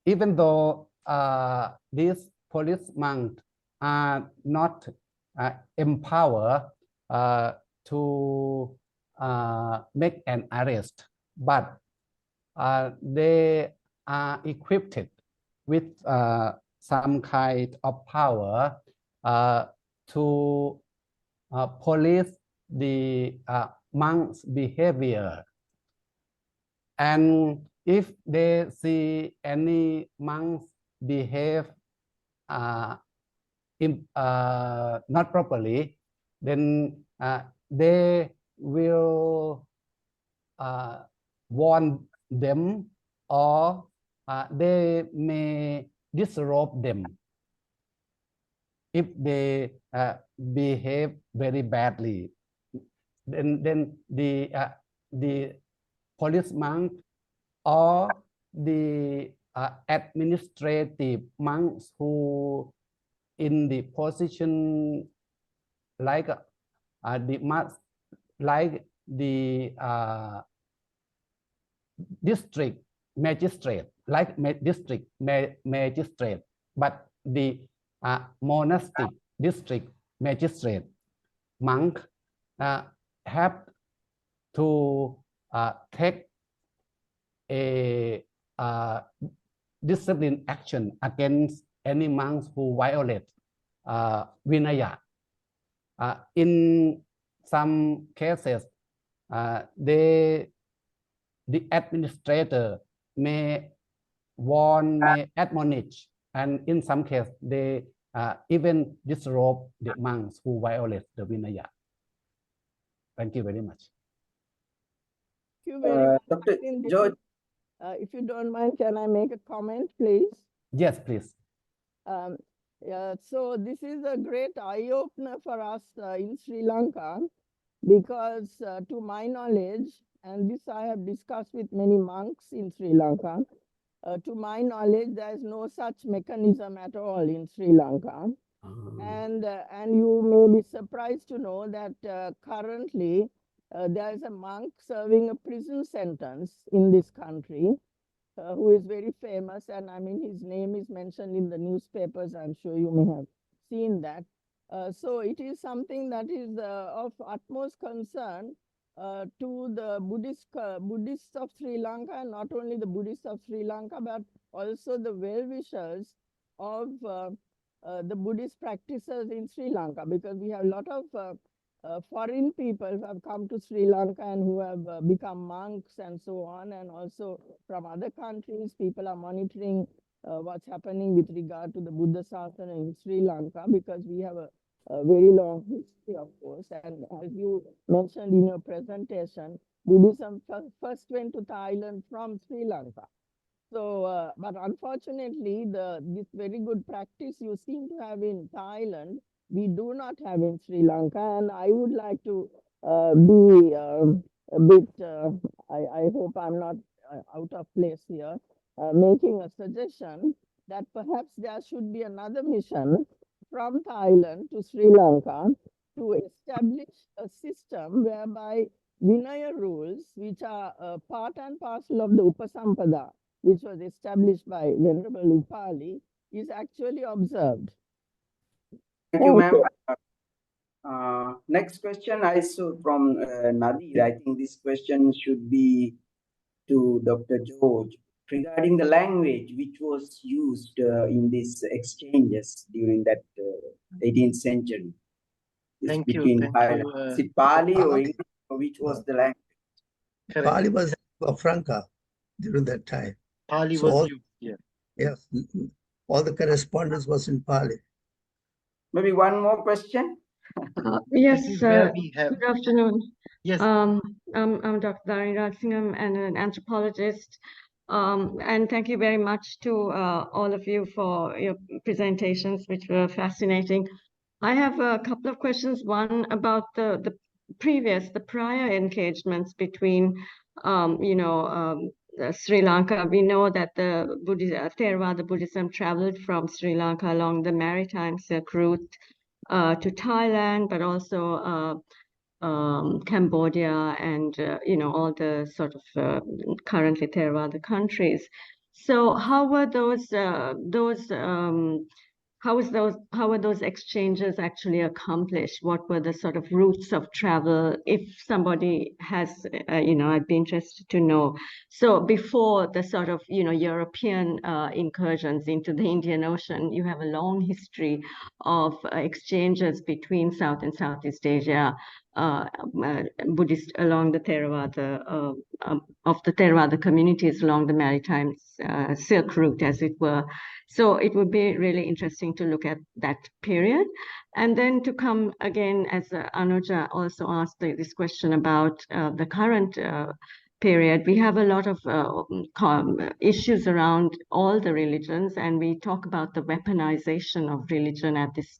Speaker 3: even though these police monks are not empowered to make an arrest, but they are equipped with some kind of power to police the monk's behavior. And if they see any monks behave not properly, then they will warn them, or they may disrobe them if they behave very badly. Then the police monk or the administrative monks who in the position like the district magistrate, but the monastic district magistrate monk have to take a discipline action against any monks who violate Vinaya. In some cases, the administrator may warn, may admonish, and in some cases, they even disrobe the monks who violate the Vinaya. Thank you very much.
Speaker 7: you very much.
Speaker 1: Dr.
Speaker 7: I think this
Speaker 1: George,
Speaker 7: if you don't mind, can I make a comment, please?
Speaker 3: Yes, please.
Speaker 7: Yeah, so this is a great eye-opener for us in Sri Lanka, because to my knowledge, and this I have discussed with many monks in Sri Lanka, to my knowledge, there is no such mechanism at all in Sri Lanka. And you may be surprised to know that currently there is a monk serving a prison sentence in this country, who is very famous, and I mean his name is mentioned in the newspapers. I'm sure you may have seen that. So it is something that is of utmost concern to the Buddhists of Sri Lanka, and not only the Buddhists of Sri Lanka, but also the well-wishers of the Buddhist practices in Sri Lanka, because we have a lot of foreign people who have come to Sri Lanka and who have become monks and so on, and also from other countries, people are monitoring what's happening with regard to the Buddha Sasana in Sri Lanka, because we have a very long history, of course. And as you mentioned in your presentation, Buddhism first went to Thailand from Sri Lanka. So, but unfortunately, this very good practice you seem to have in Thailand, we do not have in Sri Lanka. And I would like to be a bit, I hope I'm not out of place here, making a suggestion that perhaps there should be another mission from Thailand to Sri Lanka to establish a system whereby Vinaya rules, which are part and parcel of the Upasampada, which was established by Venerable Upali, is actually observed.
Speaker 1: thank you, ma'am. Next question I saw from Nadir. I think this question should be to Dr. George regarding the language which was used in these exchanges during that 18th century.
Speaker 4: Thank you.
Speaker 1: Is it Pali or English, or which was the language?
Speaker 4: Correct.
Speaker 2: Pali was franca during that time.
Speaker 4: Pali
Speaker 2: So
Speaker 4: was
Speaker 2: all-
Speaker 4: used, yeah.
Speaker 2: Yes, all the correspondence was in Pali.
Speaker 1: Maybe one more question.
Speaker 8: Yes,
Speaker 4: This is where we have,
Speaker 8: good afternoon.
Speaker 4: yes,
Speaker 8: I'm Dr. Dharinraj Singh. I'm an anthropologist. And thank you very much to all of you for your presentations, which were fascinating. I have a couple of questions. One about the prior engagements between, Sri Lanka. We know that the Theravada Buddhism traveled from Sri Lanka along the maritime Silk Route to Thailand, but also Cambodia and all the sort of currently Theravada countries. So how were how were those exchanges actually accomplished? What were the sort of routes of travel? If somebody has, I'd be interested to know. So before the sort of, European incursions into the Indian Ocean, you have a long history of exchanges between South and Southeast Asia, Buddhist along the Theravada, of the Theravada communities along the maritime Silk Route, as it were. So it would be really interesting to look at that period. And then to come again, as Anuja also asked this question about the current period, we have a lot of issues around all the religions, and we talk about the weaponization of religion at this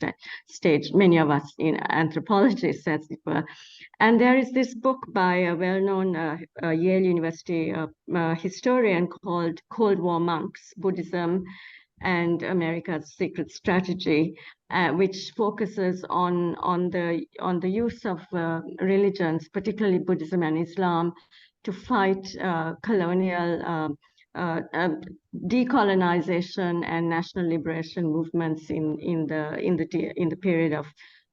Speaker 8: stage, many of us in anthropologists, as it were. And there is this book by a well-known Yale University historian called Cold War Monks, Buddhism and America's Secret Strategy, which focuses on the use of religions, particularly Buddhism and Islam, to fight colonial decolonization and national liberation movements in the period of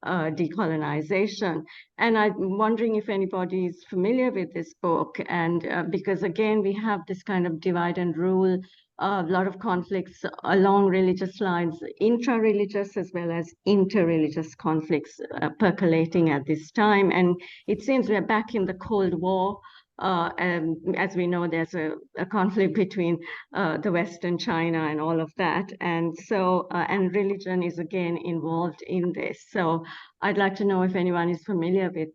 Speaker 8: decolonization. And I'm wondering if anybody is familiar with this book, and because again we have this kind of divide and rule, a lot of conflicts along religious lines, intra-religious as well as inter-religious conflicts percolating at this time. And it seems we're back in the Cold War And as we know, there's a conflict between the West and China and all of that. And so, and religion is again involved in this. So I'd like to know if anyone is familiar with,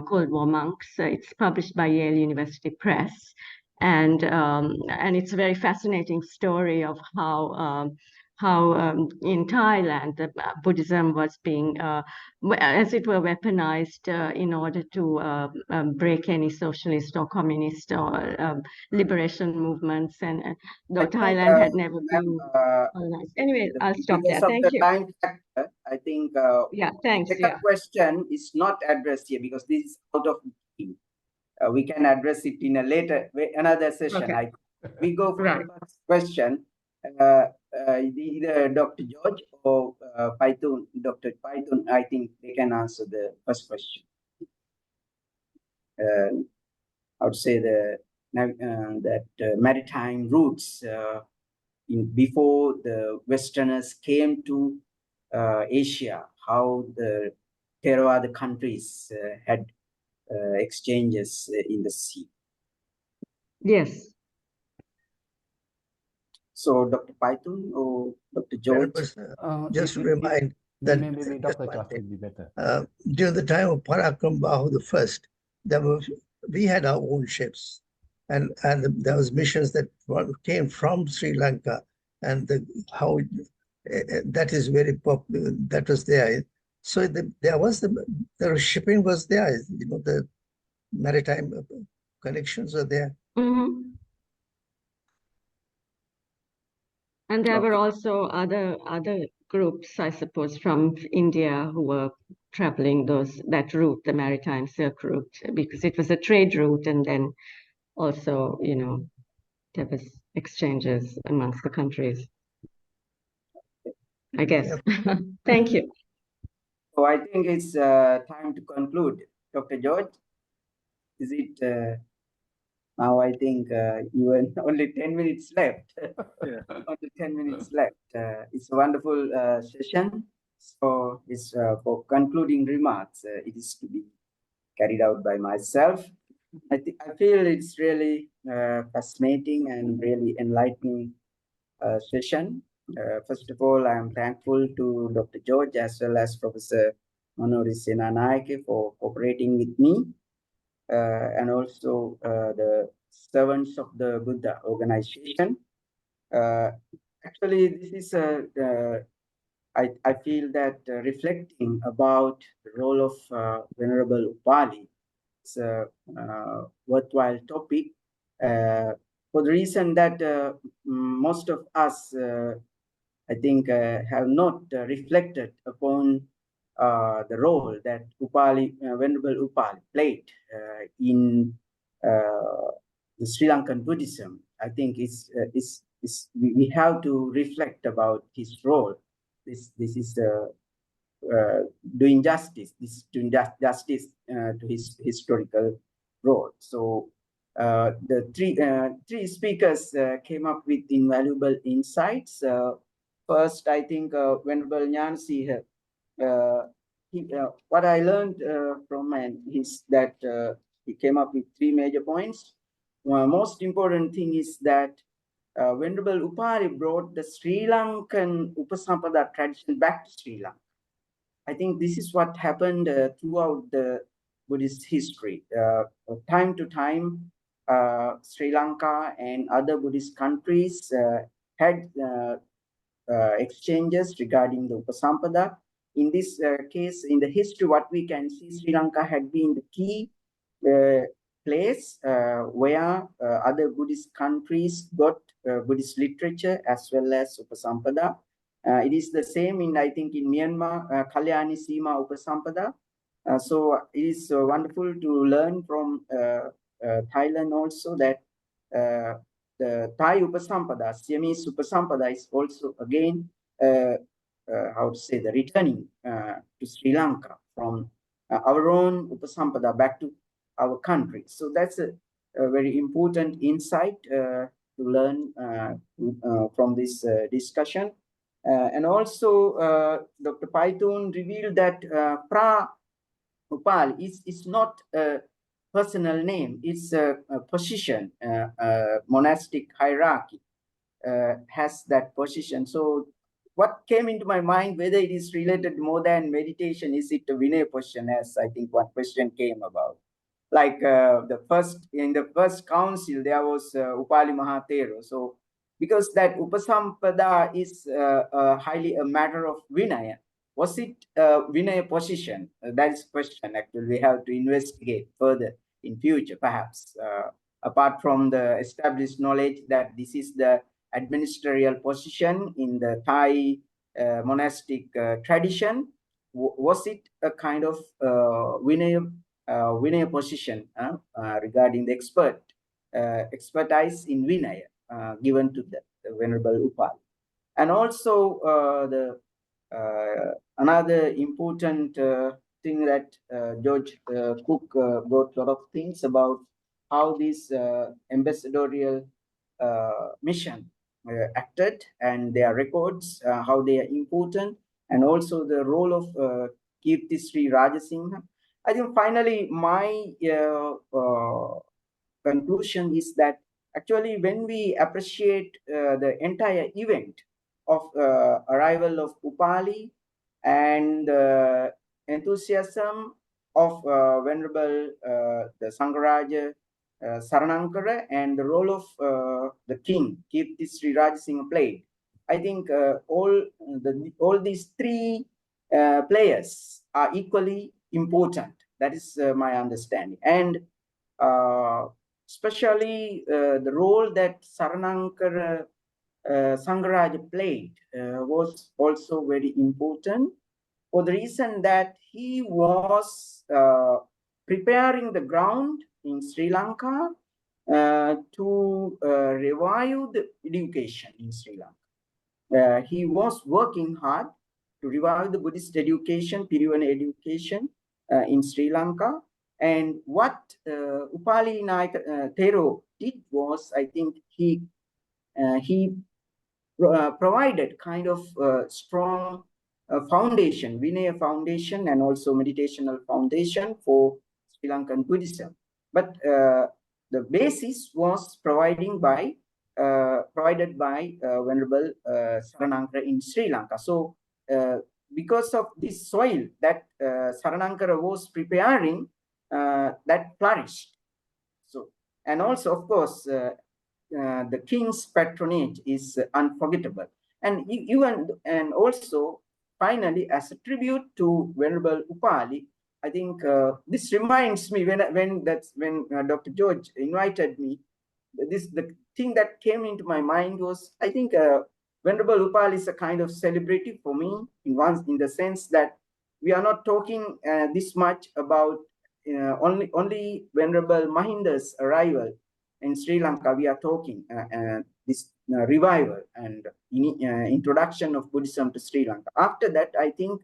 Speaker 8: Cold War Monks. It's published by Yale University Press. And it's a very fascinating story of how in Thailand, Buddhism was being, as it were, weaponized in order to break any socialist or communist or liberation movements. And though Thailand had never been colonized. Anyway, I'll stop there.
Speaker 1: Because of
Speaker 8: Thank
Speaker 1: the
Speaker 8: you.
Speaker 1: time factor, I think
Speaker 8: Yeah,
Speaker 1: the
Speaker 8: thanks.
Speaker 1: second
Speaker 8: Yeah.
Speaker 1: question is not addressed here because this is out of the theme. We can address it in a later, another session.
Speaker 8: Okay.
Speaker 1: We go for
Speaker 8: Right.
Speaker 1: the first question. Either Dr. George or Paitoon, Dr. Paitoon, I think they can answer the first question. I would say that maritime routes before the Westerners came to Asia, how the Theravada countries had exchanges in the sea.
Speaker 8: Yes.
Speaker 1: So, Dr. Paitoon or Dr. George?
Speaker 2: Just to remind that
Speaker 3: maybe Dr. George would be better.
Speaker 2: During the time of Parakram Bahu I, we had our own ships, and there was missions that came from Sri Lanka, and that is very popular. That was there. So the shipping was there. The maritime connections are there.
Speaker 8: Mm-hmm. And there were
Speaker 1: Okay.
Speaker 8: also other groups, I suppose, from India who were traveling that route, the maritime Silk route, because it was a trade route, and then also, there was exchanges amongst the countries, I guess. Thank you.
Speaker 1: So I think it's time to conclude. Dr. George, is it now? I think you only 10 minutes left.
Speaker 4: Yeah.
Speaker 1: Only 10 minutes left. It's a wonderful session. So it's for concluding remarks. It is to be carried out by myself. I feel it's really fascinating and really enlightening session. First of all, I am thankful to Dr. George as well as Professor Manori Senanayake for cooperating with me, and also the servants of the Buddha organization. Actually, this is I feel that reflecting about the role of Venerable Upali is a worthwhile topic for the reason that most of us, I think, have not reflected upon the role that Venerable Upali played in the Sri Lankan Buddhism. I think we have to reflect about his role. This is doing justice. This is doing justice to his historical role. So the three speakers came up with invaluable insights. First, I think Venerable Nanasiha, what I learned from him is that he came up with three major points. Most important thing is that Venerable Upali brought the Sri Lankan Upasampada tradition back to Sri Lanka. I think this is what happened throughout the Buddhist history. Time to time, Sri Lanka and other Buddhist countries had exchanges regarding the Upasampada. In this case, in the history, what we can see, Sri Lanka had been the key place where other Buddhist countries got Buddhist literature as well as Upasampada. It is the same I think in Myanmar, Kalyani Sima Upasampada. So it is wonderful to learn from Thailand also that the Thai Upasampada, Siamese Upasampada is also again, how to say, the returning to Sri Lanka from our own Upasampada back to our country. So that's a very important insight to learn from this discussion. And also, Dr. Paitoon revealed that Pra Upali is not a personal name. It's a position, monastic hierarchy has that position. So what came into my mind, whether it is related more than meditation, is it a Vinaya position, as I think one question came about. Like in the first council, there was Upali Maha Thero. So because that Upasampada is highly a matter of Vinaya, was it a Vinaya position? That is question actually we have to investigate further in future, perhaps. Apart from the established knowledge that this is the administrative position in the Thai monastic tradition, was it a kind of Vinaya position regarding the expertise in Vinaya given to the Venerable Upali? And also another important thing that George Cooke wrote a lot of things about how this ambassadorial mission acted and their records, how they are important, and also the role of Kirti Sri Rajasingha. I think finally my conclusion is that actually when we appreciate the entire event of arrival of Upali and enthusiasm of Venerable the Sangaraja Saranankara and the role of the king, Kirti Sri Rajasingha played. I think all these three players are equally important. That is my understanding. And especially the role that Saranankara Sangaraja played was also very important for the reason that he was preparing the ground in Sri Lanka to revive the education in Sri Lanka. He was working hard to revive the Buddhist education, Pirivana education in Sri Lanka. And what Upali Maha Thero did was, I think he provided kind of strong foundation, Vinaya foundation, and also meditational foundation for Sri Lankan Buddhism. But the basis was provided by Venerable Saranankara in Sri Lanka. So because of this soil that Saranankara was preparing, that flourished. So, and also, of course, the king's patronage is unforgettable. And also, finally, as a tribute to Venerable Upali, I think this reminds me when Dr. George invited me, the thing that came into my mind was, I think Venerable Upali is a kind of celebrity for me in the sense that we are not talking this much about only Venerable Mahinda's arrival in Sri Lanka. We are talking this revival and introduction of Buddhism to Sri Lanka. After that, I think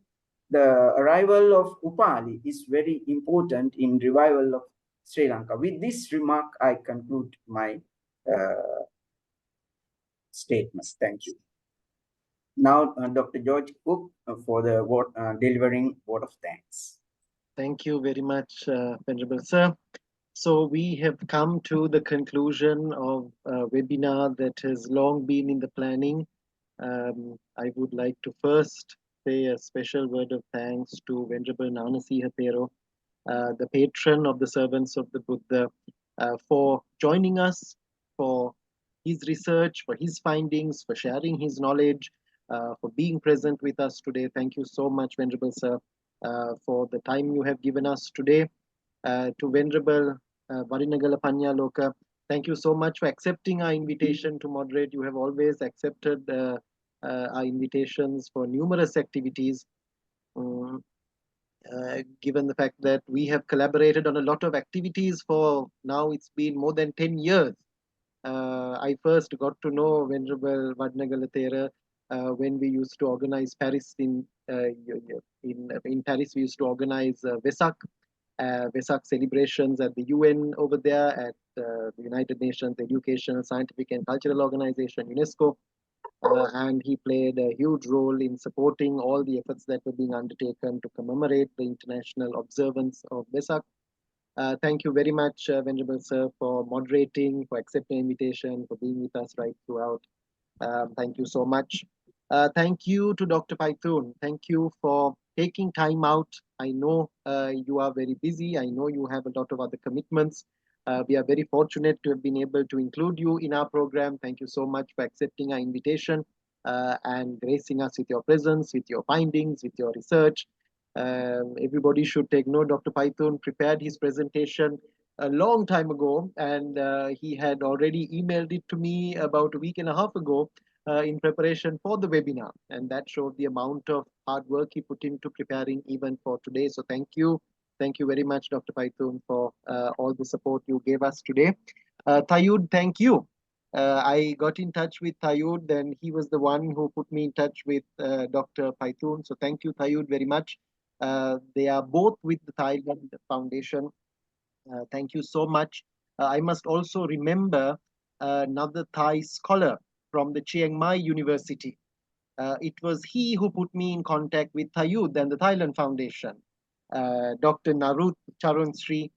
Speaker 1: the arrival of Upali is very important in revival of Sri Lanka. With this remark, I conclude my statements. Thank you. Now, Dr. George Cooke for the delivering word of thanks.
Speaker 4: Thank you very much, Venerable Sir. So we have come to the conclusion of a webinar that has long been in the planning. I would like to first say a special word of thanks to Venerable Nanasiha Thero, the patron of the servants of the Buddha, for joining us, for his research, for his findings, for sharing his knowledge, for being present with us today. Thank you so much, Venerable Sir, for the time you have given us today. To Venerable Wadinagala Pannaloka, thank you so much for accepting our invitation to moderate. You have always accepted our invitations for numerous activities. Given the fact that we have collaborated on a lot of activities for now, it's been more than 10 years. I first got to know Venerable Wadinagala Thero when we used to organize Paris in Paris. We used to organize Vesak celebrations at the UN over there, at the United Nations Educational, Scientific and Cultural Organization, UNESCO. And he played a huge role in supporting all the efforts that were being undertaken to commemorate the international observance of Vesak. Thank you very much, Venerable Sir, for moderating, for accepting the invitation, for being with us right throughout. Thank you so much. Thank you to Dr. Paitoon. Thank you for taking time out. I know you are very busy. I know you have a lot of other commitments. We are very fortunate to have been able to include you in our program. Thank you so much for accepting our invitation and gracing us with your presence, with your findings, with your research. Everybody should take note. Dr. Paitoon prepared his presentation a long time ago, and he had already emailed it to me about a week and a half ago in preparation for the webinar, and that showed the amount of hard work he put into preparing even for today. So thank you very much, Dr. Paitoon, for all the support you gave us today. Thayud, thank you. I got in touch with Thayud, and he was the one who put me in touch with Dr. Paitoon. So thank you, Thayud, very much. They are both with the Thailand Foundation. Thank you so much. I must also remember another Thai scholar from the Chiang Mai University. It was he who put me in contact with Thayud and the Thailand Foundation. Dr. Narut Charan Sri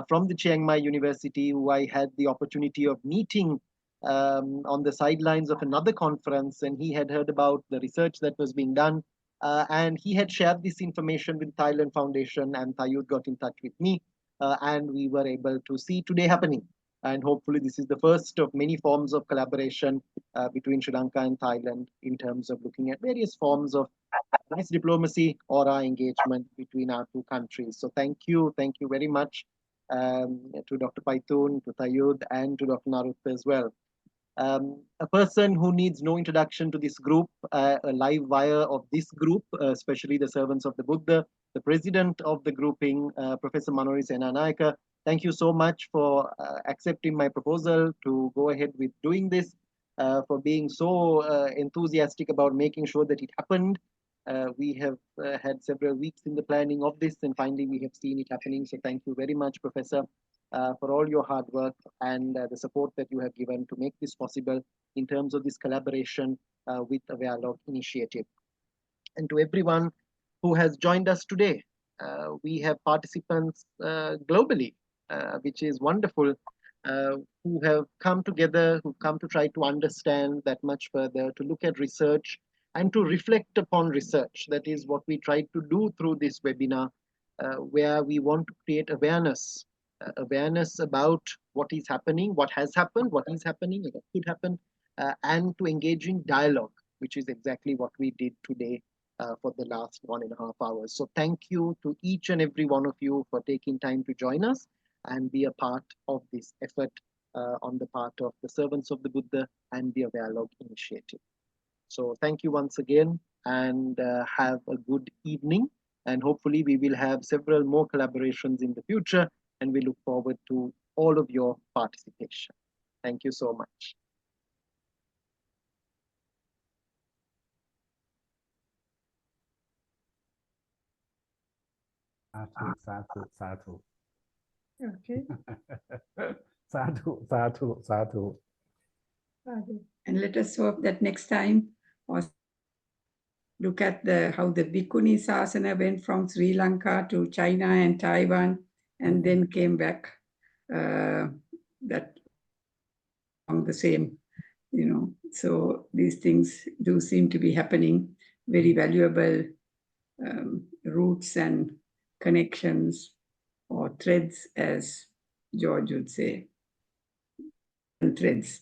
Speaker 4: from the Chiang Mai University, who I had the opportunity of meeting on the sidelines of another conference, and he had heard about the research that was being done. And he had shared this information with Thailand Foundation, and Thayud got in touch with me, and we were able to see today happening. And hopefully this is the first of many forms of collaboration between Sri Lanka and Thailand in terms of looking at various forms of nice diplomacy or our engagement between our two countries. So thank you very much to Dr. Paitoon, to Thayud, and to Dr. Narut as well. A person who needs no introduction to this group, a live wire of this group, especially the servants of the Buddha, the president of the grouping, Professor Manori Senanayaka. Thank you so much for accepting my proposal to go ahead with doing this, for being so enthusiastic about making sure that it happened. We have had several weeks in the planning of this, and finally we have seen it happening. So thank you very much, Professor, for all your hard work and the support that you have given to make this possible in terms of this collaboration with Awarelogue Initiative. And to everyone who has joined us today, we have participants globally, which is wonderful, who have come together, who come to try to understand that much further, to look at research and to reflect upon research. That is what we try to do through this webinar, where we want to create awareness about what is happening, what has happened, what is happening, and what could happen, and to engage in dialogue, which is exactly what we did today for the last 1.5 hours. So thank you to each and every one of you for taking time to join us and be a part of this effort on the part of the servants of the Buddha and the Awarelogue Initiative. So thank you once again, and have a good evening. And hopefully we will have several more collaborations in the future, and we look forward to all of your participation. Thank you so much.
Speaker 3: Sadhu.
Speaker 6: Okay.
Speaker 3: Sadhu.
Speaker 6: And let us hope that next time, or look at how the Bhikkhuni Sasana went from Sri Lanka to China and Taiwan, and then came back. That on the same, So these things do seem to be happening. Very valuable roots and connections, or threads, as George would say, and threads.